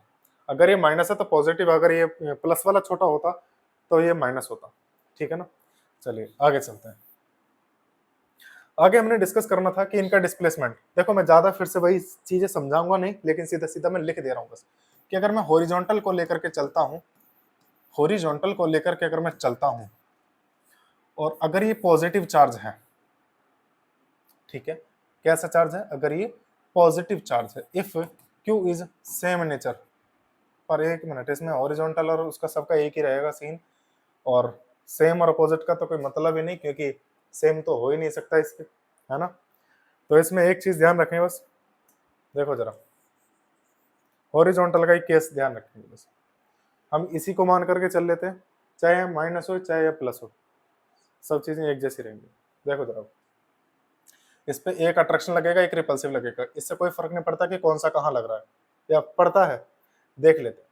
अगर ये माइनस है तो पॉजिटिव, अगर ये प्लस वाला छोटा होता तो ये माइनस होता। ठीक है ना, चलिए आगे चलते हैं। आगे हमने डिस्कस करना था कि इनका डिस्प्लेसमेंट, देखो मैं ज्यादा फिर से वही चीजें समझाऊंगा नहीं, लेकिन सीधा सीधा मैं लिख दे रहा हूँ बस कि अगर मैं हॉरिजॉन्टल को लेकर के चलता हूँ, हॉरिजॉन्टल को लेकर के अगर मैं चलता हूँ और अगर ये पॉजिटिव चार्ज है, ठीक है कैसा चार्ज है, अगर ये पॉजिटिव चार्ज है, if Q is same nature, पर एक मिनट, इसमें हॉरिजॉन्टल और उसका सबका एक ही रहेगा सीन, और सेम और अपोजिट का तो कोई मतलब ही नहीं, क्योंकि सेम तो हो ही नहीं सकता इसके, है ना। तो इसमें एक चीज ध्यान रखें बस, देखो जरा हॉरिजॉन्टल का ही केस ध्यान रखेंगे बस, हम इसी को मान करके चल लेते हैं, चाहे माइनस हो चाहे प्लस हो, सब चीजें एक जैसी रहेंगी। देखो जरा, इस पे एक अट्रैक्शन लगेगा एक रिपल्सिव लगेगा, इससे कोई फर्क नहीं पड़ता कि कौन सा कहाँ लग रहा है, या पड़ता है, देख लेते हैं।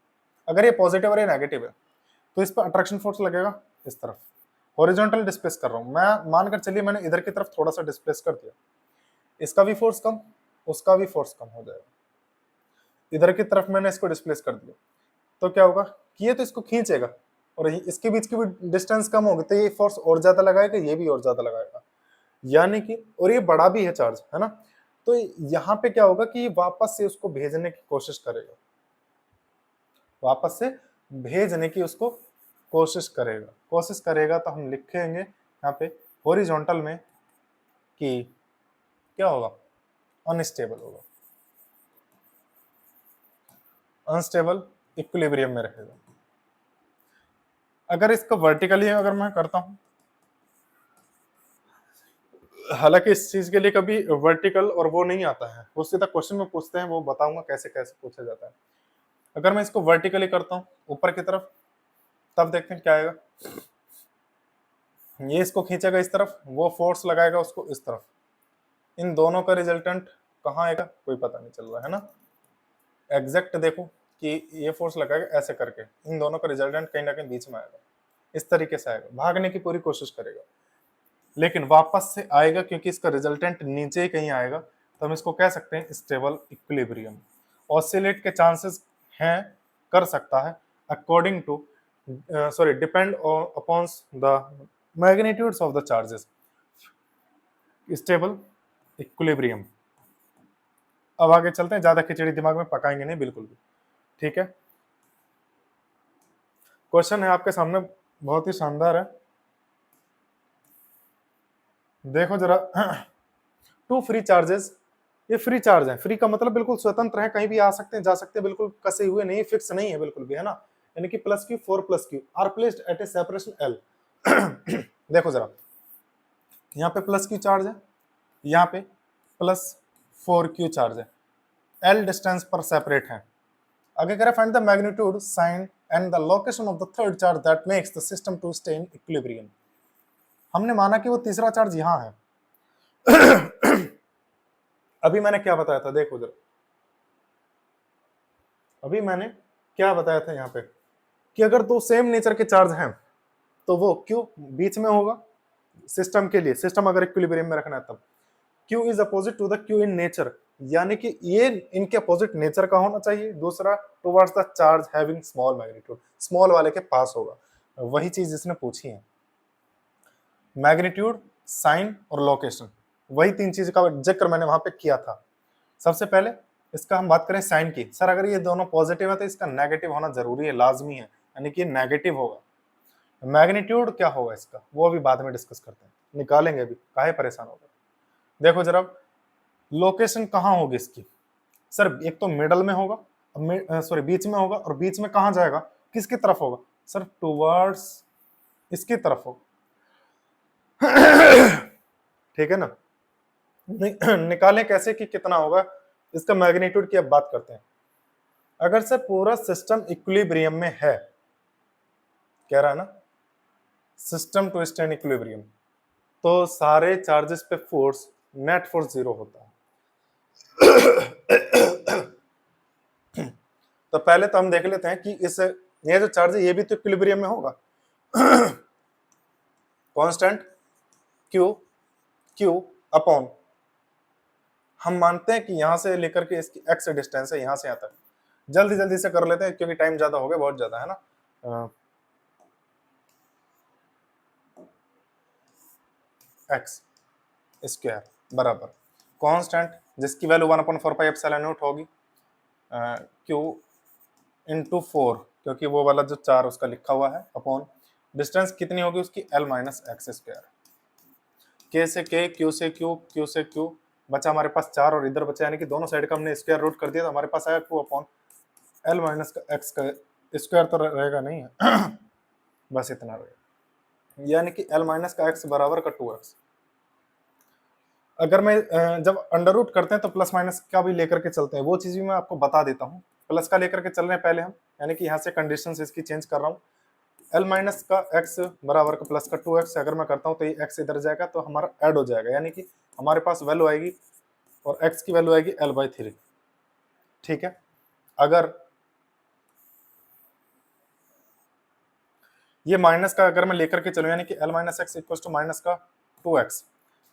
अगर ये पॉजिटिव और ये नेगेटिव है तो इस पर अट्रैक्शन फोर्स लगेगा इस तरफ, हॉरिजॉन्टल डिस्प्लेस कर रहा हूं मैं, मानकर चलिए मैंने इधर की तरफ थोड़ा सा डिस्प्लेस कर दिया, इसका भी फोर्स कम उसका भी फोर्स कम हो जाएगा। इधर की तरफ मैंने इसको डिस्प्लेस कर दिया तो क्या होगा कि ये तो इसको खींचेगा और इसके बीच की भी डिस्टेंस कम होगी तो ये फोर्स और ज्यादा लगाएगा, ये भी और ज्यादा लगाएगा, यानी कि और ये बड़ा भी है चार्ज, है ना। तो यहाँ पे क्या होगा कि वापस से उसको भेजने की कोशिश करेगा, वापस से भेजने की उसको कोशिश करेगा तो हम लिखेंगे यहाँ पे हॉरिजॉन्टल में कि क्या होगा, अनस्टेबल होगा, अनस्टेबल इक्विलिब्रियम में रहेगा। अगर इसको वर्टिकली अगर मैं करता हूं, हालांकि इस चीज के लिए कभी वर्टिकल और वो नहीं आता है, वो सीधा क्वेश्चन में पूछते हैं, वो बताऊंगा कैसे कैसे पूछा जाता है। अगर मैं इसको वर्टिकली करता हूं ऊपर की तरफ, तब देखते हैं क्या आएगा। ये इसको खींचेगा इस तरफ, वो फोर्स लगाएगा उसको इस तरफ, इन दोनों का रिजल्टेंट कहाँ आएगा कोई पता नहीं चल रहा है ना। एग्जैक्ट देखो कि ये फोर्स लगाएगा ऐसे करके, इन दोनों का रिजल्टेंट कहीं ना कहीं बीच में आएगा, इस तरीके से आएगा, भागने की पूरी कोशिश करेगा लेकिन वापस से आएगा क्योंकि इसका रिजल्टेंट नीचे ही कहीं आएगा, तो हम इसको कह सकते हैं स्टेबल इक्विलिब्रियम। ऑसिलेट के चांसेस हैं, कर सकता है according to depend upon the magnitudes of the charges. Stable equilibrium. अब आगे चलते हैं, ज्यादा खिचड़ी दिमाग में पकाएंगे नहीं बिल्कुल भी, ठीक है। क्वेश्चन है आपके सामने, बहुत ही शानदार है, देखो जरा। टू फ्री चार्जेस, ये फ्री चार्ज है, फ्री का मतलब बिल्कुल स्वतंत्र है, कहीं भी आ सकते हैं जा सकते हैं, बिल्कुल कसे हुए नहीं, फिक्स नहीं है बिल्कुल भी, है ना। यानी कि plus Q 4 plus Q R placed at A separation L. देखो जरा, यहाँ पे प्लस क्यू चार्ज है, यहाँ पे प्लस 4 क्यू चार्ज है, एल डिस्टेंस पर सेपरेट है। आगे कह रहा है find the magnitude sign and the location of the third charge that makes the system to stay in equilibrium. हमने माना कि वो तीसरा चार्ज यहाँ है। अभी मैंने क्या बताया था, देखो जरा, अभी मैंने क्या बताया था यहाँ पे कि अगर दो सेम नेचर के चार्ज हैं तो वो क्यू बीच में होगा सिस्टम के लिए, सिस्टम अगर इक्विलिब्रियम में रखना है तब। Q is opposite to the Q in nature, यानी कि ये इनके अपोजिट नेचर का होना चाहिए। दूसरा towards the charge having small magnitude, small वाले के पास होगा, वही चीज जिसने पूछी है। मैग्नीट्यूड, साइन और लोकेशन, वही तीन चीज का जिक्र मैंने वहां पे किया था। सबसे पहले इसका हम बात करें साइन की, सर अगर ये दोनों पॉजिटिव है तो इसका नेगेटिव होना जरूरी है, लाजमी है, यानी कि नेगेटिव होगा। मैग्नीट्यूड क्या होगा इसका वो अभी बाद में डिस्कस करते हैं, निकालेंगे, अभी काहे परेशान होगा। देखो जरा, लोकेशन कहाँ होगी इसकी, सर एक तो मिडल में होगा, सॉरी बीच में होगा, और बीच में कहाँ जाएगा, किसकी तरफ होगा, सर टुवर्ड्स इसकी तरफ होगा। ठीक है ना। निकालें कैसे कि कितना होगा इसका मैग्नीट्यूड की अब बात करते हैं। अगर सर पूरा सिस्टम इक्विलिब्रियम में है, कह रहा है ना system to stay in equilibrium, तो सारे चार्जेस पे फोर्स, नेट फोर्स 0 होता है। तो पहले तो हम देख लेते हैं कि इस ये जो चार्ज है ये भी तो इक्विलिब्रियम में होगा। कांस्टेंट क्यू क्यू अपॉन, हम मानते हैं कि यहां से लेकर के इसकी एक्स डिस्टेंस है यहां से यहां तक, जल्दी जल्दी से कर लेते हैं क्योंकि टाइम ज्यादा हो गया, बहुत ज्यादा है ना। एक्स स्क्वायर बराबर कांस्टेंट जिसकी वैल्यू 1/4 पाई एप्सिलॉन नॉट होगी, क्यू इंटू 4 क्योंकि वो वाला जो 4 उसका लिखा हुआ है, अपॉन डिस्टेंस कितनी होगी उसकी L माइनस एक्स स्क्वायर। के से के, क्यू से क्यू, क्यू से क्यू, बचा हमारे पास 4 और इधर बचा, यानी कि दोनों साइड का हमने स्क्वायर रूट कर दिया, तो हमारे पास आया 2 अपॉन L माइनस का एक्स का स्क्वायर, तो रहेगा नहीं है। बस इतना रहेगा, यानी कि L माइनस का एक्स बराबर का 2x। अगर मैं जब अंडर रूट करते हैं तो प्लस माइनस का भी लेकर के चलते हैं, वो चीज भी मैं आपको बता देता हूँ। प्लस का लेकर के चल रहे हैं पहले हम, यानी कि यहाँ से कंडीशन इसकी चेंज कर रहा हूँ। L माइनस का x बराबर का प्लस का 2x अगर मैं करता हूँ तो ये x इधर जाएगा तो हमारा ऐड हो जाएगा, यानी कि हमारे पास वैल्यू आएगी और x की वैल्यू आएगी L/3। ठीक है, अगर ये माइनस का अगर मैं लेकर के चलूँ, यानी कि L minus x equal to minus का 2x,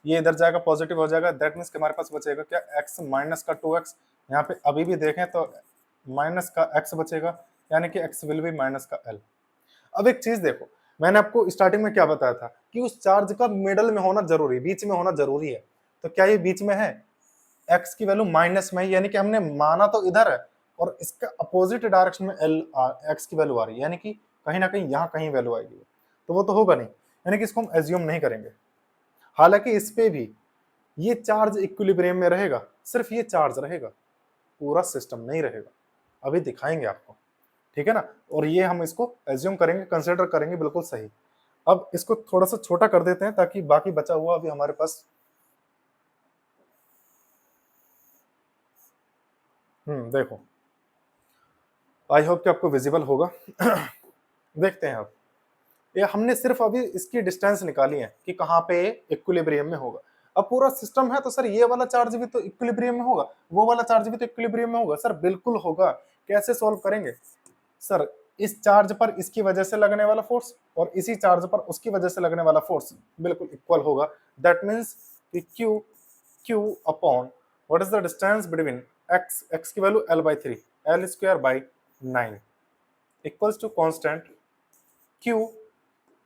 ये इधर जाएगा पॉजिटिव हो जाएगा, दैट मीन्स कि हमारे पास बचेगा क्या, x माइनस का 2x। यहाँ पे अभी भी देखें तो माइनस का x बचेगा, यानी कि x विल बी माइनस का l। अब एक चीज देखो, मैंने आपको स्टार्टिंग में क्या बताया था कि उस चार्ज का मिडल में होना जरूरी, बीच में होना जरूरी है। तो क्या ये बीच में है, x की वैल्यू माइनस में, यानी कि हमने माना तो इधर है और इसका अपोजिट डायरेक्शन में x की वैल्यू आ रही है, यानी कि कहीं ना कहीं यहाँ कहीं वैल्यू आएगी, तो वो तो होगा नहीं, यानी कि इसको हम एज्यूम नहीं करेंगे। हालांकि इस पे भी ये चार्ज इक्विलिब्रियम में रहेगा, सिर्फ ये चार्ज रहेगा, पूरा सिस्टम नहीं रहेगा, अभी दिखाएंगे आपको, ठीक है ना। और ये हम इसको एज्यूम करेंगे, कंसिडर करेंगे, बिल्कुल सही। अब इसको थोड़ा सा छोटा कर देते हैं ताकि बाकी बचा हुआ अभी हमारे पास, देखो, आई होप कि आपको विजिबल होगा। देखते हैं अब, ये हमने सिर्फ अभी इसकी डिस्टेंस निकाली है कि कहाँ पे इक्विलिब्रियम में होगा। अब पूरा सिस्टम है तो सर ये वाला चार्ज भी तो इक्विलिब्रियम में होगा, वो वाला चार्ज भी तो इक्विलिब्रियम में होगा। सर बिल्कुल होगा। कैसे सॉल्व करेंगे सर, इस चार्ज पर इसकी वजह से लगने वाला फोर्स और इसी चार्ज पर उसकी वजह से लगने वाला फोर्स बिल्कुल इक्वल होगा। दैट मीन्स कि Q upon what is the distance between x की value l/3, l² 9 equals to constant Q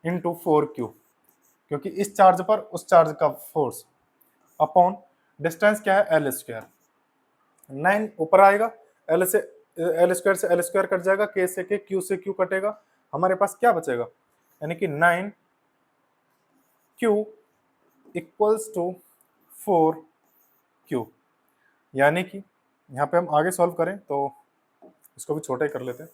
into 4Q, क्योंकि इस चार्ज पर उस चार्ज का फोर्स अपॉन डिस्टेंस क्या है l², 9 ऊपर आएगा, l से l² से l² कट जाएगा, k से k, q से q कटेगा, हमारे पास क्या बचेगा, यानी कि 9Q इक्वल्स टू 4Q। यानी कि यहाँ पे हम आगे सॉल्व करें तो इसको भी छोटा ही कर लेते हैं।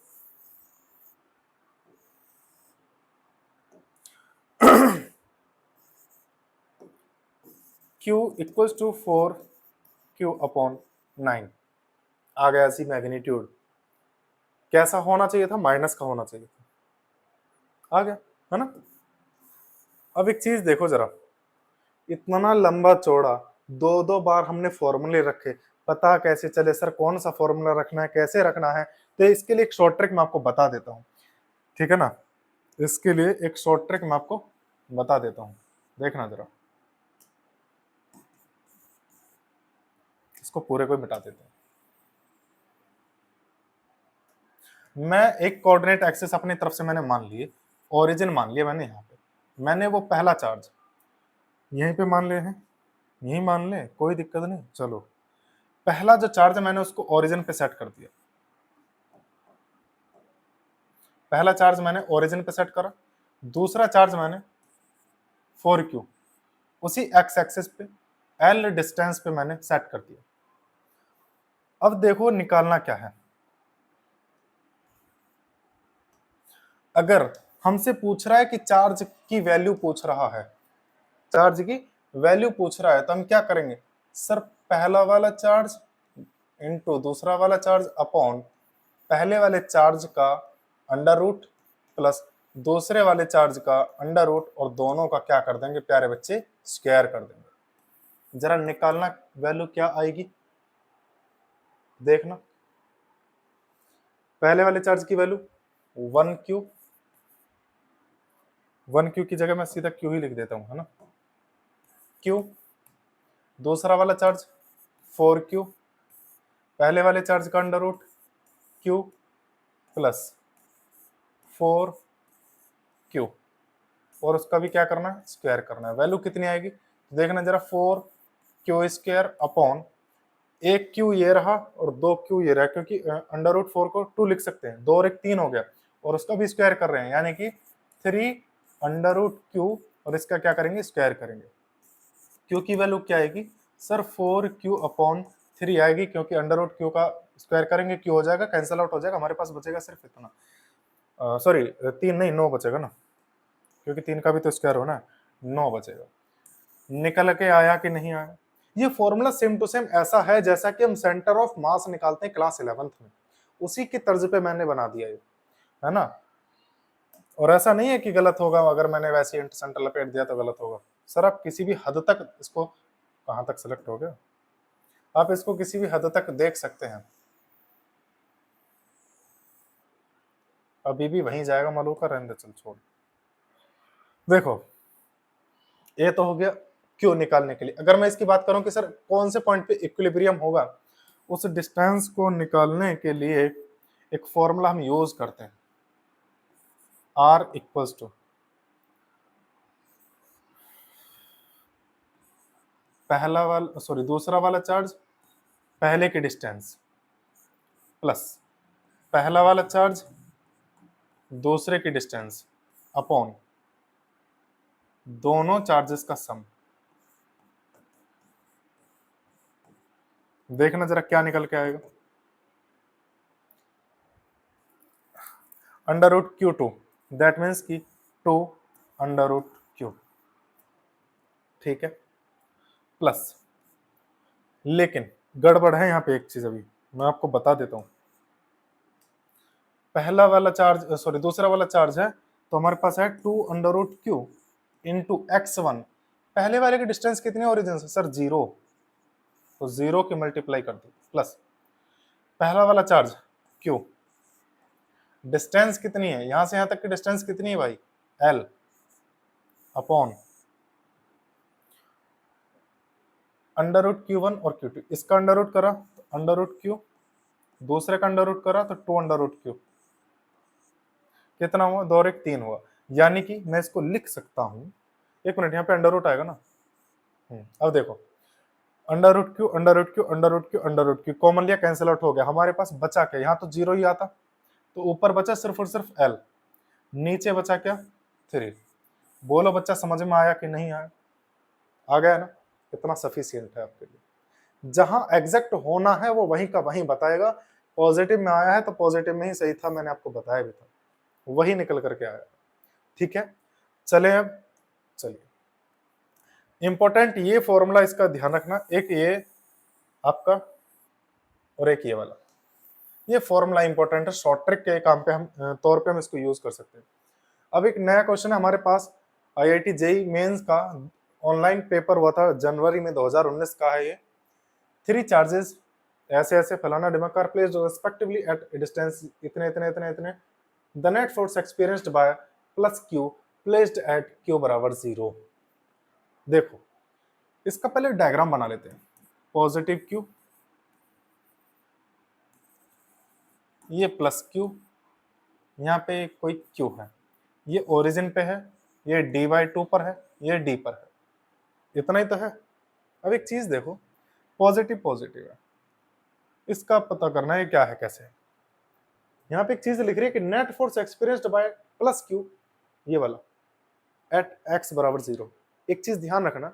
Q equals to 4Q upon 9 आ गया ऐसी मैग्नीट्यूड। कैसा होना चाहिए था, माइनस का होना चाहिए था, आ गया है ना। अब एक चीज देखो जरा, इतना लंबा चौड़ा दो दो बार हमने फॉर्मूले रखे, पता कैसे चले सर कौन सा फॉर्मूला रखना है, कैसे रखना है। तो इसके लिए एक शॉर्ट ट्रिक मैं आपको बता देता हूँ, ठीक है ना। इसके लिए एक शॉर्ट ट्रिक मैं आपको बता देता हूँ, देखना जरा, इसको पूरे को मिटा देते हैं। मैं एक कोऑर्डिनेट एक्सिस अपनी तरफ से मैंने मान लिए, ओरिजिन मान लिया मैंने, यहाँ पे मैंने वो पहला चार्ज यहीं पे मान ले हैं, यही मान ले, कोई दिक्कत नहीं। चलो पहला जो चार्ज है मैंने उसको ओरिजिन पे सेट कर दिया, पहला चार्ज मैंने ओरिजिन पे सेट करा, दूसरा चार्ज मैंने 4Q उसी एक्स एक्सिस पे L डिस्टेंस पे मैंने सेट कर दिया। अब देखो निकालना क्या है, अगर हमसे पूछ रहा है कि चार्ज की वैल्यू पूछ रहा है, चार्ज की वैल्यू पूछ रहा है, तो हम क्या करेंगे सर, पहला वाला चार्ज इनटू दूसरा वाला चार्ज अपॉन पहले वाले चार्ज का अंडर रूट प्लस दूसरे वाले चार्ज का अंडर रूट, और दोनों का क्या कर देंगे प्यारे बच्चे, स्क्वायर कर देंगे। जरा निकालना वैल्यू क्या आएगी, देखना। पहले वाले चार्ज की वैल्यू 1Q, 1Q की जगह मैं सीधा Q ही लिख देता हूं, है ना, Q। दूसरा वाला चार्ज 4Q, पहले वाले चार्ज का under root Q plus 4Q, और उसका भी क्या करना है, स्क्वायर करना है। वैल्यू कितनी आएगी देखना जरा, 4Q² अपॉन एक Q ये रहा और 2Q ये रहा, क्योंकि अंडर रूट 4 को 2 लिख सकते हैं, 2 और 1 3 हो गया, और उसका भी स्क्वायर कर रहे हैं, यानी कि 3 अंडर रूट Q, और इसका क्या करेंगे, स्क्वायर करेंगे। Q की वैल्यू क्या आएगी सर, 4Q अपॉन 3 आएगी, क्योंकि अंडर रूट Q का स्क्वायर करेंगे, Q हो जाएगा, कैंसिल आउट हो जाएगा, हमारे पास बचेगा सिर्फ इतना, सॉरी 3 नहीं 9 बचेगा ना, क्योंकि 3 का भी तो स्क्वायर होना है, 9 बचेगा। निकल के आया कि नहीं आया। ये फॉर्मूला सेम टू सेम ऐसा है जैसा कि हम सेंटर ऑफ मास निकालते हैं क्लास 11th में, उसी की तर्ज पे मैंने बना दिया ये, है ना। और ऐसा नहीं है कि गलत होगा, अगर मैंने वैसे सेंटर लपेट दिया तो गलत होगा। सर आप किसी भी हद तक इसको, कहां तक सेलेक्ट हो गया, आप इसको किसी भी हद तक देख सकते हैं, अभी भी वहीं जाएगा मालूम का, रहने दे, चल छोड़। देखो ये तो हो गया क्यू निकालने के लिए। अगर मैं इसकी बात करूं कि सर कौन से पॉइंट पे इक्विलिब्रियम होगा, उस डिस्टेंस को निकालने के लिए एक फॉर्मूला हम यूज करते हैं, R इक्वल्स टू दूसरा वाला चार्ज पहले की डिस्टेंस प्लस पहला वाला चार्ज दूसरे की डिस्टेंस अपॉन दोनों चार्जेस का सम। देखना जरा क्या निकल के आएगा। Under root Q two, that means की 2 अंडर रूट क्यू, ठीक है, प्लस, लेकिन गड़बड़ है यहाँ पे एक चीज, अभी मैं आपको बता देता हूं। पहला वाला चार्ज दूसरा वाला चार्ज है तो हमारे पास है 2 under root Q into x1। पहले वाले की डिस्टेंस कितनी है ओरिजिन से, सर 0, तो 0 की मल्टीप्लाई कर दो, प्लस पहला वाला चार्ज q, डिस्टेंस कितनी है यहां से यहां तक की डिस्टेंस कितनी है भाई, l, upon under root Q1 और Q2। इसका अंडर रूट करा तो अंडर रूट Q, दूसरे का अंडर रूट करा तो 2 अंडर रूट Q, कितना हुआ, 2 और 1 3 हुआ। यानी कि मैं इसको लिख सकता हूं, एक मिनट, यहाँ पे अंडर रूट आएगा ना, अब देखो, under root Q under root Q under root Q under root Q common लिया, कैंसिल आउट हो गया, हमारे पास बचा क्या, यहाँ तो 0 ही आता, तो ऊपर बचा सिर्फ और सिर्फ l, नीचे बचा क्या 3। बोलो बच्चा समझ में आया कि नहीं आया, आ गया ना, कितना सफिशियंट है आपके लिए। जहां एग्जैक्ट होना है वो वहीं का वहीं बताएगा। पॉजिटिव में आया है तो पॉजिटिव में ही सही था, मैंने आपको बताया भी था, वही निकल करके आया, ठीक है। चले अब, चलिए इंपॉर्टेंट ये फॉर्मूला, इसका ध्यान रखना, एक ये आपका और एक ये वाला, ये फॉर्मूला इंपॉर्टेंट है, शॉर्ट ट्रिक के काम पे हम तौर पे हम इसको यूज कर सकते हैं। अब एक नया क्वेश्चन है हमारे पास, आईआईटी जेई मेंस का ऑनलाइन पेपर हुआ था जनवरी में 2019 का है ये। 3 चार्जेस ऐसे ऐसे फलाना डिमाकार प्लेस्ड रेस्पेक्टिवली एट डिस्टेंस इतने इतने इतने इतने, the net force experienced bye plus Q placed at Q बराबर 0। देखो इसका पहले डायग्राम बना लेते हैं, पॉजिटिव क्यू, ये प्लस क्यू, यहाँ पे कोई क्यू है, ये ओरिजिन पे है, ये d/2 पर है, ये d पर है, इतना ही तो है। अब एक चीज देखो, पॉजिटिव पॉजिटिव है, इसका पता करना है क्या है कैसे है। यहाँ पे एक चीज लिख रही है कि net force experienced bye plus Q, ये वाला एट x बराबर 0। एक चीज ध्यान रखना,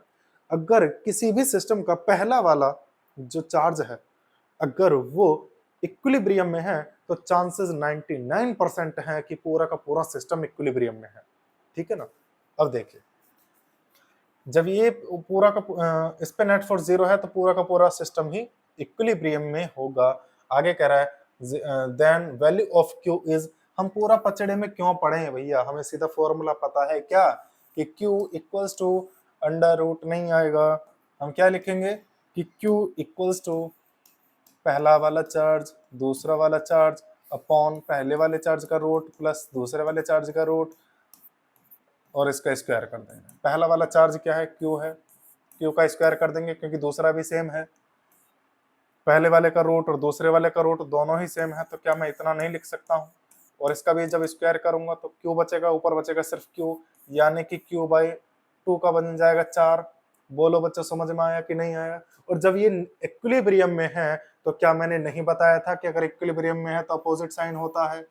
अगर किसी भी सिस्टम का पहला वाला जो चार्ज है अगर वो इक्विलिब्रियम में है तो चांसेस 99% है कि पूरा का पूरा सिस्टम इक्विलिब्रियम में है, ठीक है ना। अब देखिए जब ये पूरा का इस पे नेट फोर्स 0 है तो पूरा का पूरा सिस्टम ही इक्विलिब्रियम में होगा। आगे कह रहा है then value of Q is, हम पूरा पचड़े में क्यों पढ़े हैं भैया, हमें सीधा फॉर्मूला पता है क्या कि Q equals to under root नहीं आएगा, हम क्या लिखेंगे कि क्यू इक्वल्स टू पहला वाला चार्ज दूसरा वाला चार्ज अपॉन पहले वाले चार्ज का रूट प्लस दूसरे वाले चार्ज का रूट और इसका स्क्वायर कर देंगे। पहला वाला चार्ज क्या है, क्यू है, क्यू का स्क्वायर कर देंगे क्योंकि दूसरा भी सेम है, पहले वाले का रूट और दूसरे वाले का रूट दोनों ही सेम है, तो क्या मैं इतना नहीं लिख सकता हूँ। और इसका भी जब स्क्वायर करूंगा तो क्यू बचेगा, ऊपर बचेगा सिर्फ क्यू, यानी कि क्यू/2 का बन जाएगा 4। बोलो बच्चों समझ में आया कि नहीं आया। और जब ये इक्विलिब्रियम में है तो क्या मैंने नहीं बताया था कि अगर इक्विलिब्रियम में है तो अपोजिट साइन होता है,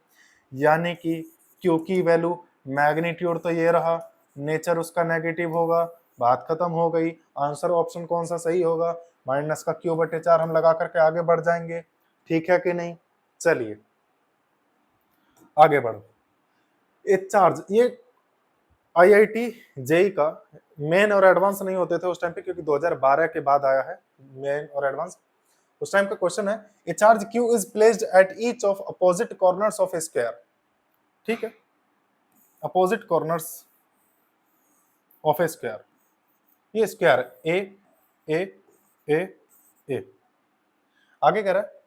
यानी कि क्यू की वैल्यू मैग्नीट्यूड तो ये रहा, नेचर उसका नेगेटिव होगा, बात खत्म हो गई। आंसर ऑप्शन कौन सा सही होगा, माइनस का क्यू/4 हम लगा करके आगे बढ़ जाएंगे, ठीक है कि नहीं। चलिए आगे बढ़ो। एक चार्ज, ये आईआईटी जेई का मेन और एडवांस नहीं होते थे उस टाइम पे क्योंकि 2012 के बाद आया है मेन और एडवांस। उस टाइम का क्वेश्चन है, a charge Q is placed at each of opposite corners of A square, ठीक है, opposite corners of A square, ये स्क्वायर ए ए ए ए। आगे कह रहा है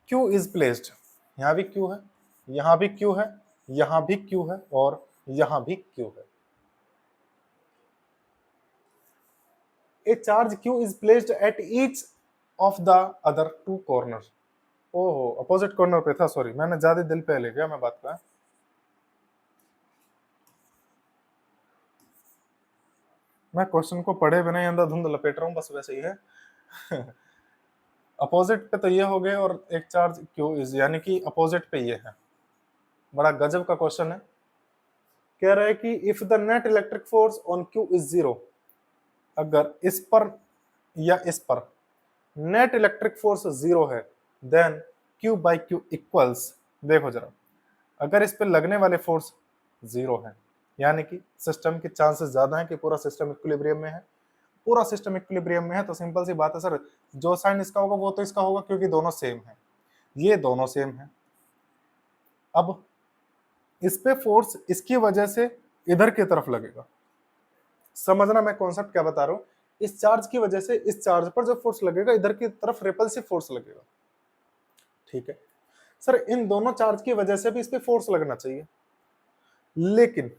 क्यू इज प्लेस्ड, यहां भी क्यू है, यहां भी क्यू है, यहां भी क्यू है और यहां भी क्यू है। A charge Q is placed at each of the other two corner. ओहो, अपोजिट कॉर्नर पे था, सॉरी मैंने ज्यादा दिल पे ले गया मैं बात का। मैं क्वेश्चन को पढ़े बिना ही अंधाधुंध लपेट रहा हूँ, बस वैसे ही है। अपोजिट पे तो ये हो गए और एक चार्ज क्यू इज, यानी कि अपोजिट पे ये है। बड़ा गजब का क्वेश्चन है। कह रहा है कि if the net electric force on Q is zero, अगर इस पर या इस पर नेट इलेक्ट्रिक फोर्स जीरो है, then Q by Q equals, देखो जरा, अगर इस पे लगने वाले फोर्स जीरो है, यानी कि सिस्टम के चांसेस ज्यादा है कि पूरा सिस्टम इक्विलिब्रियम में है। पूरा सिस्टम इक्विलिब्रियम में है तो सिंपल सी बात है सर, जो साइन इसका होगा वो तो इसका होगा, क्योंकि दोनों सेम है, ये दोनों सेम है। अब इस पे फोर्स इसकी वजह से इधर की तरफ लगेगा। समझना मैं कॉन्सेप्ट क्या बता रहा हूं, इस चार्ज की वजह से इस चार्ज पर जो फोर्स लगेगा इधर की तरफ रिपल्सिव फोर्स लगेगा। ठीक है सर, इन दोनों चार्ज की वजह से भी इस पे फोर्स लगना चाहिए, लेकिन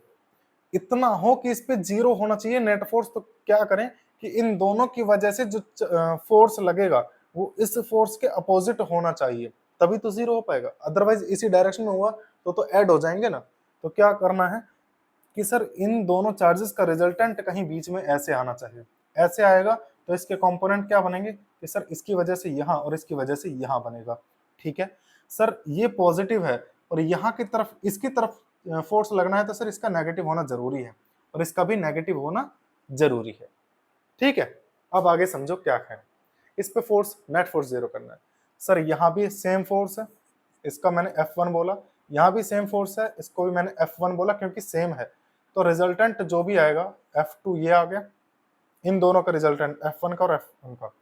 इतना हो कि इस पे जीरो होना चाहिए नेट फोर्स। तो क्या करें कि इन दोनों की वजह से जो फोर्स लगेगा वो इस फोर्स के अपोजिट होना चाहिए, तभी तो जीरो हो पाएगा। अदरवाइज इसी डायरेक्शन में हुआ तो ऐड हो जाएंगे ना। तो क्या करना है कि सर इन दोनों चार्जेस का रिजल्टेंट कहीं बीच में ऐसे आना चाहिए, ऐसे आएगा तो इसके कंपोनेंट क्या बनेंगे कि सर इसकी वजह से यहाँ और इसकी वजह से यहाँ बनेगा। ठीक है सर, ये पॉजिटिव है और यहाँ की तरफ इसकी तरफ फोर्स लगना है तो सर इसका नेगेटिव होना जरूरी है और इसका भी नेगेटिव होना जरूरी है। ठीक है, अब आगे समझो क्या है। इस पे फोर्स नेट फोर्स जीरो करना है। सर यहाँ भी सेम फोर्स है, इसका मैंने F1 बोला, यहाँ भी सेम फोर्स है, इसको भी मैंने F1 बोला क्योंकि सेम है। तो रिजल्टेंट जो भी आएगा F2 ये आ गया, इन दोनों का रिजल्टेंट F1 का और F1 का,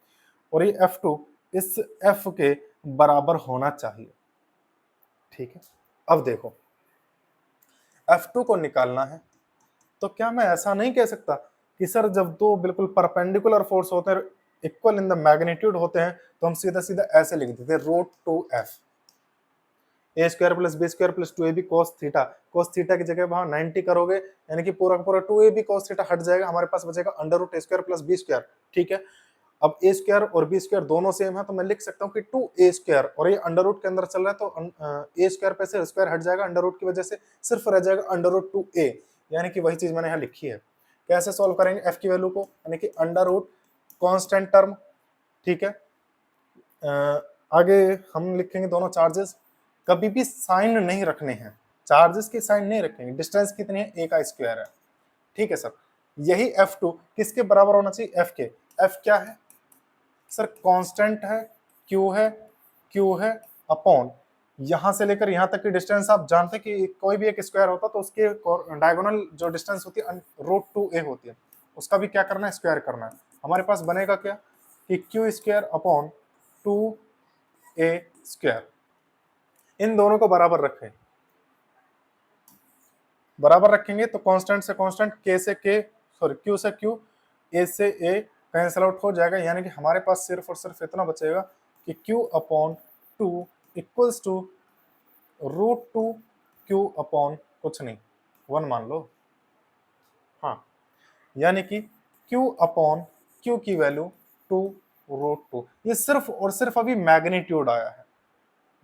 और ये F2 इस F के बराबर होना चाहिए। ठीक है, अब देखो F2 को निकालना है तो क्या मैं ऐसा नहीं कह सकता कि सर जब दो बिल्कुल परपेंडिकुलर फोर्स होते हैं, इक्वल इन द मैग्नीट्यूड होते हैं, तो हम सीधा सीधा ऐसे लिख देते हैं root two F A square plus B square plus two A B cos theta. Cos theta की जगह वहां 90 करोगे, यानी कि पूरा का पूरा two A B cos theta हट जाएगा, हमारे पास बचेगा under root A square plus B square. ठीक है, अब ए स्क्वायर और बी स्क्वायर दोनों सेम है तो मैं लिख सकता हूँ कि टू ए स्क्वायर, और ये अंडर रूट के अंदर चल रहा है तो ए स्क्वायर पे से स्क्वायर हट जाएगा, अंडर रूट की वजह से सिर्फ रह जाएगा अंडर रूट टू ए, यानी कि वही चीज मैंने यहाँ लिखी है। कैसे सॉल्व करेंगे एफ की वैल्यू को, यानी कि अंडर रूट कॉन्स्टेंट टर्म। ठीक है, आगे हम लिखेंगे दोनों चार्जेस, कभी भी साइन नहीं रखने हैं, चार्जेस के साइन नहीं रखेंगे। डिस्टेंस कितनी है, ए का स्क्वायर है। ठीक है सर, यही F2 किसके बराबर होना चाहिए, F के। F क्या है सर, कांस्टेंट है, Q है अपॉन यहां से लेकर यहां तक की डिस्टेंस। आप जानते हैं कि कोई भी एक स्क्वायर होता तो उसके डायगोनल जो डिस्टेंस होती है रूट टू ए होती है, उसका भी क्या करना है, स्क्वायर करना है। हमारे पास बनेगा क्या कि क्यू स्क्वायर अपॉन टू ए स्क्वायर, इन दोनों को बराबर रखें, बराबर रखेंगे तो कांस्टेंट से कांस्टेंट, के से के, सॉरी क्यू से क्यू, ए से ए कैंसिल आउट हो जाएगा, यानी कि हमारे पास सिर्फ और सिर्फ इतना बचेगा कि Q upon two equals to root two Q upon कुछ नहीं, वन मान लो। हाँ, यानी कि क्यू अपॉन क्यू की वैल्यू टू रूट टू। ये सिर्फ और सिर्फ अभी मैग्नीट्यूड आया है,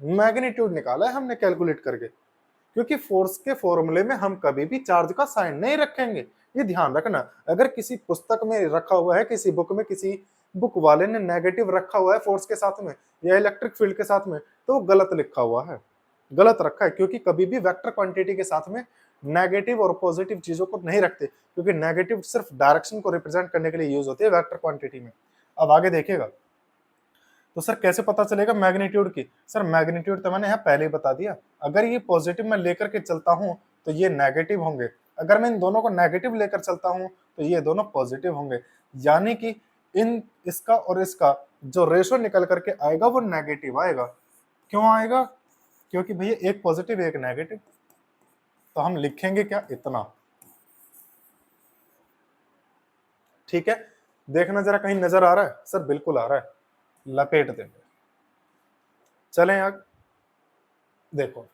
मैग्नीट्यूड निकाला है हमने कैलकुलेट करके, क्योंकि फोर्स के फॉर्मूले में हम कभी भी चार्ज का साइन नहीं रखेंगे, ये ध्यान रखना। अगर किसी पुस्तक में रखा हुआ है, किसी बुक में किसी बुक वाले ने नेगेटिव रखा हुआ है फोर्स के साथ में या इलेक्ट्रिक फील्ड के साथ में, तो वो गलत लिखा हुआ है, गलत रखा है। क्योंकि कभी भी वेक्टर क्वांटिटी के साथ में नेगेटिव और पॉजिटिव चीजों को नहीं रखते, क्योंकि नेगेटिव सिर्फ डायरेक्शन को रिप्रेजेंट करने के लिए यूज होती है वेक्टर क्वांटिटी में। अब आगे देखिएगा, तो सर कैसे पता चलेगा मैग्नीट्यूड की, सर मैग्नीट्यूड तो मैंने यहाँ पहले ही बता दिया। अगर ये पॉजिटिव में लेकर के चलता हूँ तो ये नेगेटिव होंगे, अगर मैं इन दोनों को नेगेटिव लेकर चलता हूँ तो ये दोनों पॉजिटिव होंगे, यानी कि इन इसका और इसका जो रेशो निकल करके आएगा वो नेगेटिव आएगा। क्यों आएगा, क्योंकि भैया एक पॉजिटिव एक नेगेटिव, तो हम लिखेंगे क्या, इतना। ठीक है, देखना जरा कहीं नजर आ रहा है, सर बिल्कुल आ रहा है, लपेट देंगे। चलें आगे, देखो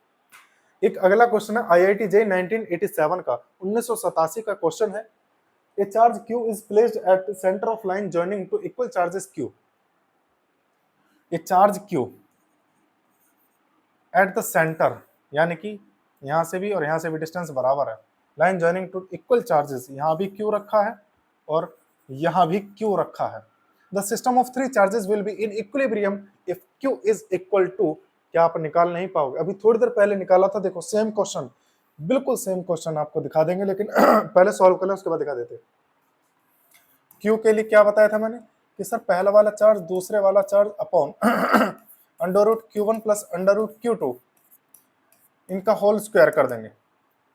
एक अगला क्वेश्चन है IIT JEE 1987 का, 1987 का क्वेश्चन है। A charge q is placed at center of line joining to equal charges q. A charge q at the centre, यानी कि यहां से भी और यहां से भी डिस्टेंस बराबर है, line joining two equal charges, यहां भी q रखा है और यहां भी q रखा है। The system of three charges will be in equilibrium if q is equal to, क्या आप निकाल नहीं पाओगे? अभी थोड़ी देर पहले निकाला था, देखो सेम क्वेश्चन, बिल्कुल सेम क्वेश्चन आपको दिखा देंगे, लेकिन पहले सॉल्व कर लें उसके बाद दिखा देते। q के लिए क्या बताया था मैंने कि सर पहला वाला चार्ज दूसरे वाला charge upon under root q1 plus under root q2, इनका होल स्क्वायर कर देंगे।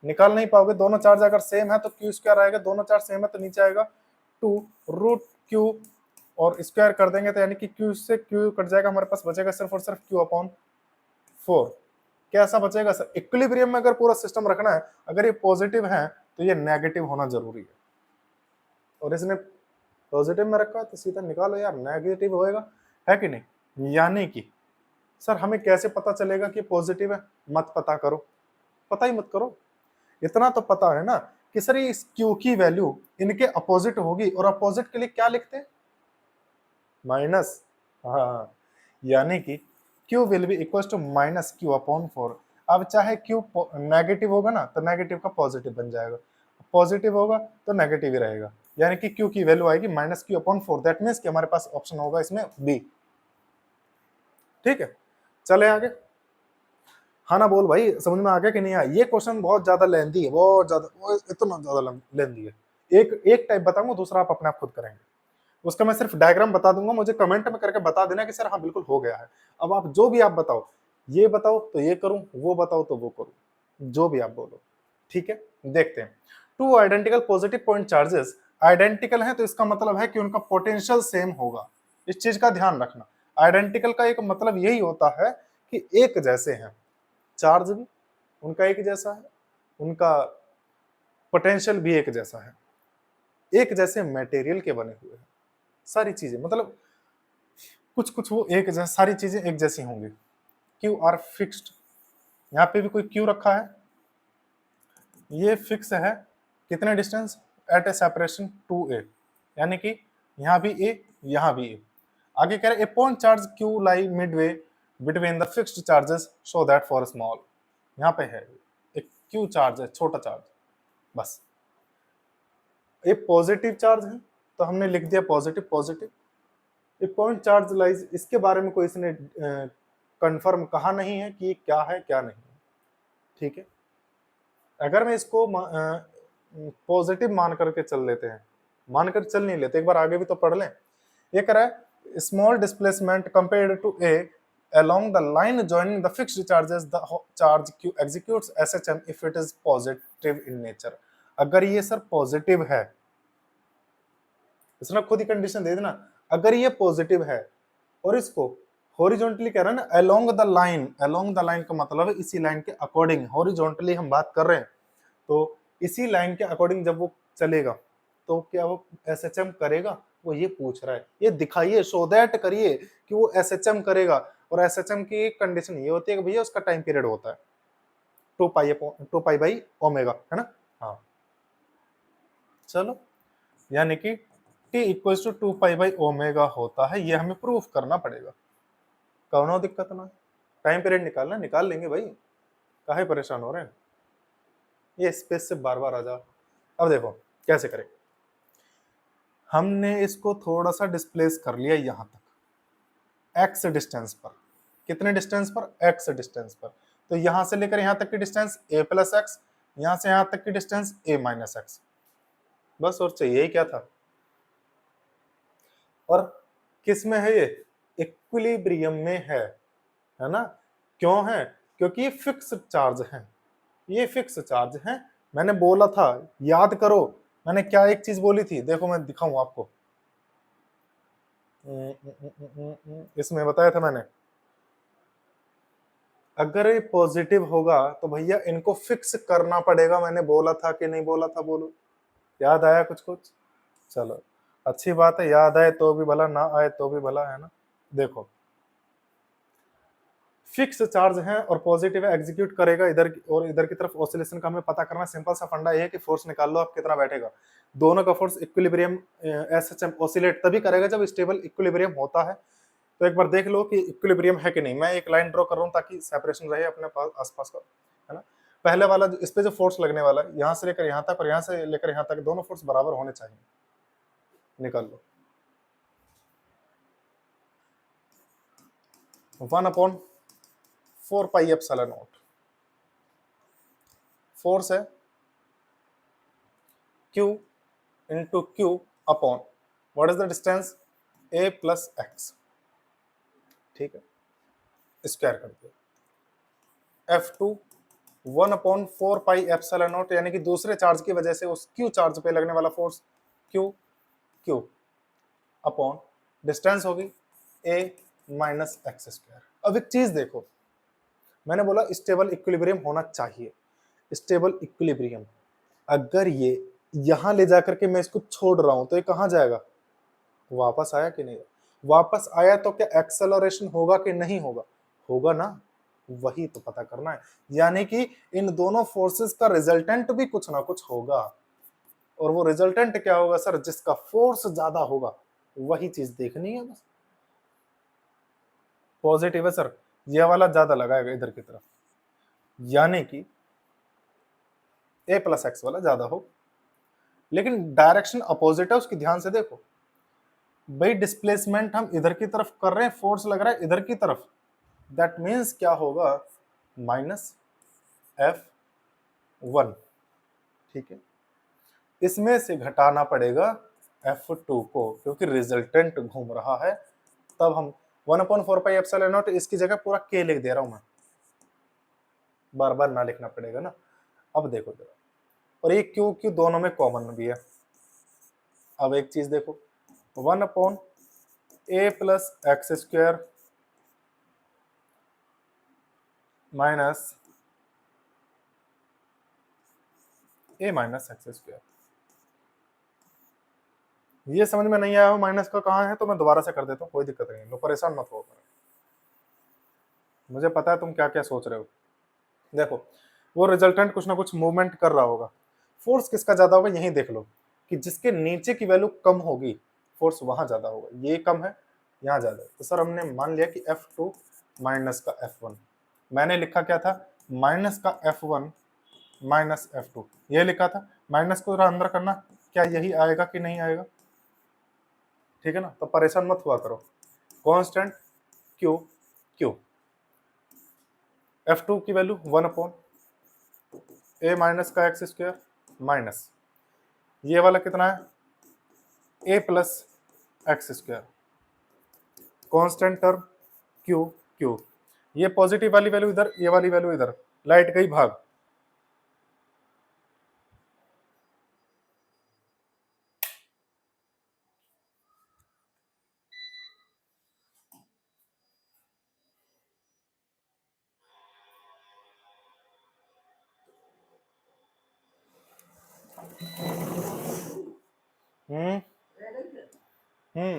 निकाल नहीं पाओगे, दोनों चार्ज अगर सेम है तो क्यू स्क्वायर आएगा, दोनों चार्ज सेम है तो नीचे आएगा 2 रूट क्यू और स्क्वायर कर देंगे तो यानी कि क्यू से क्यू कट जाएगा, हमारे पास बचेगा सिर्फ और सिर्फ क्यू अपॉन 4। कैसा बचेगा सर? इक्विलिब्रियम में अगर पूरा सिस्टम रखना है, अगर ये पॉजिटिव है तो ये नेगेटिव होना जरूरी है, और इसने पॉजिटिव में रखा है तो सीधा निकालो यार, नेगेटिव होएगा, है कि नहीं? यानी कि सर हमें कैसे पता चलेगा कि पॉजिटिव है? मत पता करो, पता ही मत करो, इतना तो पता है ना कि सर इस क्यू की वैल्यू इनके अपोजिट होगी, और अपोजिट के लिए क्या लिखते हैं? माइनस। हाँ, यानी कि Q will be equal to minus Q upon 4। अब चाहे क्यू नेगेटिव होगा ना तो नेगेटिव का पॉजिटिव बन जाएगा, पॉजिटिव होगा तो नेगेटिव ही रहेगा, यानी कि क्यू की वैल्यू आएगी minus Q upon 4। That means कि हमारे पास ऑप्शन होगा इसमें बी। ठीक है, चले आगे। हाँ ना बोल भाई, समझ में आ गया कि नहीं आया? ये क्वेश्चन बहुत ज्यादा लेंथी है, बहुत ज्यादा, इतना ज्यादा लेंथी है। एक टाइप बताऊंगा, दूसरा आप अपने आप खुद करेंगे, उसका मैं सिर्फ डायग्राम बता दूंगा, मुझे कमेंट में करके बता देना कि सर हाँ बिल्कुल हो गया है। अब आप जो भी आप बताओ, ये बताओ तो ये करूं, वो बताओ तो वो करूं, जो भी आप बोलो। ठीक है, देखते हैं। Two identical positive point charges, identical है तो इसका मतलब है कि उनका पोटेंशियल सेम होगा, इस चीज का ध्यान रखना। आइडेंटिकल का एक मतलब यही होता है कि एक जैसे हैं, चार्ज भी उनका एक जैसा है, उनका पोटेंशियल भी एक जैसा है, एक जैसे मटेरियल के बने हुए हैं, सारी चीजें मतलब कुछ कुछ वो एक जैसे, सारी चीजें एक जैसी होंगी। क्यू आर फिक्स्ड, यहाँ पे भी कोई क्यू रखा है, ये फिक्स है, कितने डिस्टेंस? एट ए सेपरेशन 2a, यानी कि यहाँ भी a, यहाँ भी a। आगे कह रहे हैं a point charge Q lie midway between the fixed charges so that for small, यहाँ पे है एक क्यू चार्ज है, छोटा चार्ज, बस। ये पॉजिटिव चार्ज है तो हमने लिख दिया पॉजिटिव पॉजिटिव। ये पॉइंट चार्ज लाइज, इसके बारे में कोई इसने कंफर्म कहा नहीं है कि क्या है क्या नहीं है। ठीक है, अगर मैं इसको पॉजिटिव मान करके चल लेते हैं, मानकर चल नहीं लेते, एक बार आगे भी तो पढ़ लें। ये कह रहा है small displacement compared to a along the line joining the fixed charges, the charge q executes SHM if it is positive in nature। अगर ये सर पॉजिटिव है, इसने खुद ही कंडीशन दे देना, अगर ये पॉजिटिव है और इसको हॉरिजॉन्टली कह रहा है ना, along the line, along the line का मतलब है इसी लाइन के अकॉर्डिंग, हॉरिजॉन्टली हम बात कर रहे हैं तो इसी लाइन के अकॉर्डिंग जब वो चलेगा तो क्या वो एसएचएम करेगा? वो ये पूछ रहा है, ये दिखाइए, शो दैट करिए कि वो एसएचएम करेगा। और एसएचएम की एक कंडीशन ये होती है कि भैया उसका टाइम पीरियड होता है 2 पाई ओमेगा, है ना? हाँ, चलो, यानी कि t इक्वल्स टू 2 पाई होता है, ये हमें प्रूफ करना पड़ेगा, कौनो दिक्कत ना। टाइम पीरियड निकालना, निकाल लेंगे भाई, काहे परेशान हो रहे हैं? ये स्पेस से बार बार आ जाओ। अब देखो कैसे करें, हमने इसको थोड़ा सा डिस्प्लेस कर लिया यहां तक x डिस्टेंस पर, कितने डिस्टेंस पर? x डिस्टेंस पर। तो यहां से लेकर यहां तक की डिस्टेंस a प्लस एक्स, यहां से यहां तक की डिस्टेंस a माइनस एक्स, बस, और चाहिए ही क्या था? और किस में है ये? इक्विलिब्रियम में है ना? क्यों है? क्योंकि ये फिक्स चार्ज है, ये फिक्स चार्ज है। मैंने बोला था, याद करो मैंने क्या एक चीज बोली थी, देखो मैं दिखाऊं आपको, इसमें बताया था मैंने, अगर ये पॉजिटिव होगा तो भैया इनको फिक्स करना पड़ेगा, मैंने बोला था कि नहीं बोला था? बोलो, याद आया कुछ कुछ? चलो अच्छी बात है, याद आए तो भी भला, ना आए तो भी भला, है ना? देखो फिक्स चार्ज है और पॉजिटिव है, एग्जीक्यूट करेगा इधर और इधर की तरफ ऑसिलेशन का हमें पता करना। सिंपल सा फंडा ये है कि फोर्स निकाल लो आप कितना बैठेगा, दोनों का फोर्स इक्विलिब्रियम एसएचएम ऑसिलेट तभी करेगा जब स्टेबल इक्विलिब्रियम होता है। तो एक बार देख लो कि इक्विलिब्रियम है कि नहीं। मैं एक लाइन ड्रॉ कर रहा हूँ ताकि सेपरेशन रहे अपने पास आसपास का, है ना। पहले वाला इस पे जो फोर्स लगने वाला है यहाँ से लेकर यहाँ तक और यहाँ से लेकर यहाँ तक दोनों फोर्स बराबर होने चाहिए, निकाल लो। 1/4πε0 फोर्स है Q into Q upon what is the distance A plus x, ठीक है, स्क्वायर कर दिया। F2 1/4πε0 यानी कि दूसरे चार्ज की वजह से उस Q चार्ज पे लगने वाला फोर्स Q अपॉन डिस्टेंस होगी A माइनस एक्स स्क्वायर। अब एक चीज देखो, मैंने बोला स्टेबल इक्विलिब्रियम होना चाहिए। स्टेबल इक्विलिब्रियम अगर ये यहां ले जाकर के मैं इसको छोड़ रहा हूं तो ये कहां जाएगा, वापस आया कि नहीं, वापस आया तो क्या एक्सेलरेशन होगा कि नहीं होगा, होगा ना, वही तो पता करना है। यानी कि इन दोनों फोर्सेस का रिजल्टेंट भी कुछ ना कुछ होगा, और वो रिजल्टेंट क्या होगा सर, जिसका फोर्स ज्यादा होगा, वही चीज देखनी है बस। पॉजिटिव है सर, ये वाला ज्यादा लगाएगा इधर की तरफ, यानी कि ए प्लस एक्स वाला ज्यादा हो, लेकिन डायरेक्शन अपोजिट है उसकी, ध्यान से देखो भाई। डिस्प्लेसमेंट हम इधर की तरफ कर रहे हैं, फोर्स लग रहा है इधर की तरफ, दैट मीन्स क्या होगा, माइनस F1, ठीक है। इसमें से घटाना पड़ेगा F2 को, क्योंकि रिजल्टेंट घूम रहा है। तब हम 1/4πε0 इसकी जगह पूरा K लिख दे रहा हूं मैं, बार बार ना लिखना पड़ेगा ना। अब देखो जरा, और ये Q दोनों में कॉमन भी है। अब एक चीज देखो, 1/A plus x square minus A minus x square. ये समझ में नहीं आया हो माइनस का कहाँ है, तो मैं दोबारा से कर देता हूँ, कोई दिक्कत नहीं, लो परेशान मत हो। मुझे पता है तुम क्या क्या सोच रहे हो। देखो वो रिजल्टेंट कुछ ना कुछ मूवमेंट कर रहा होगा, फोर्स किसका ज्यादा होगा यही देख लो, कि जिसके नीचे की वैल्यू कम होगी फोर्स वहां ज्यादा होगा। ये कम है, यहाँ ज्यादा है, तो सर हमने मान लिया कि F2 माइनस का F1। मैंने लिखा क्या था, माइनस का F1 माइनस F2, ये लिखा था। माइनस को अंदर करना, क्या यही आएगा कि नहीं आएगा, ठीक है ना। तो परेशान मत हुआ करो। कांस्टेंट Q F2 की वैल्यू 1/A माइनस का एक्स स्क्वायर माइनस ये वाला कितना है, A plus x square, constant term Q। ये पॉजिटिव वाली वैल्यू इधर, ये वाली वैल्यू इधर, लाइट गई भाग।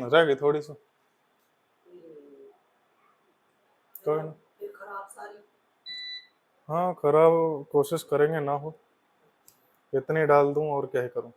रह गई थोड़ी सी, कोई ना, हाँ खराब कोशिश करेंगे ना हो, इतनी डाल दूं और क्या ही करूं।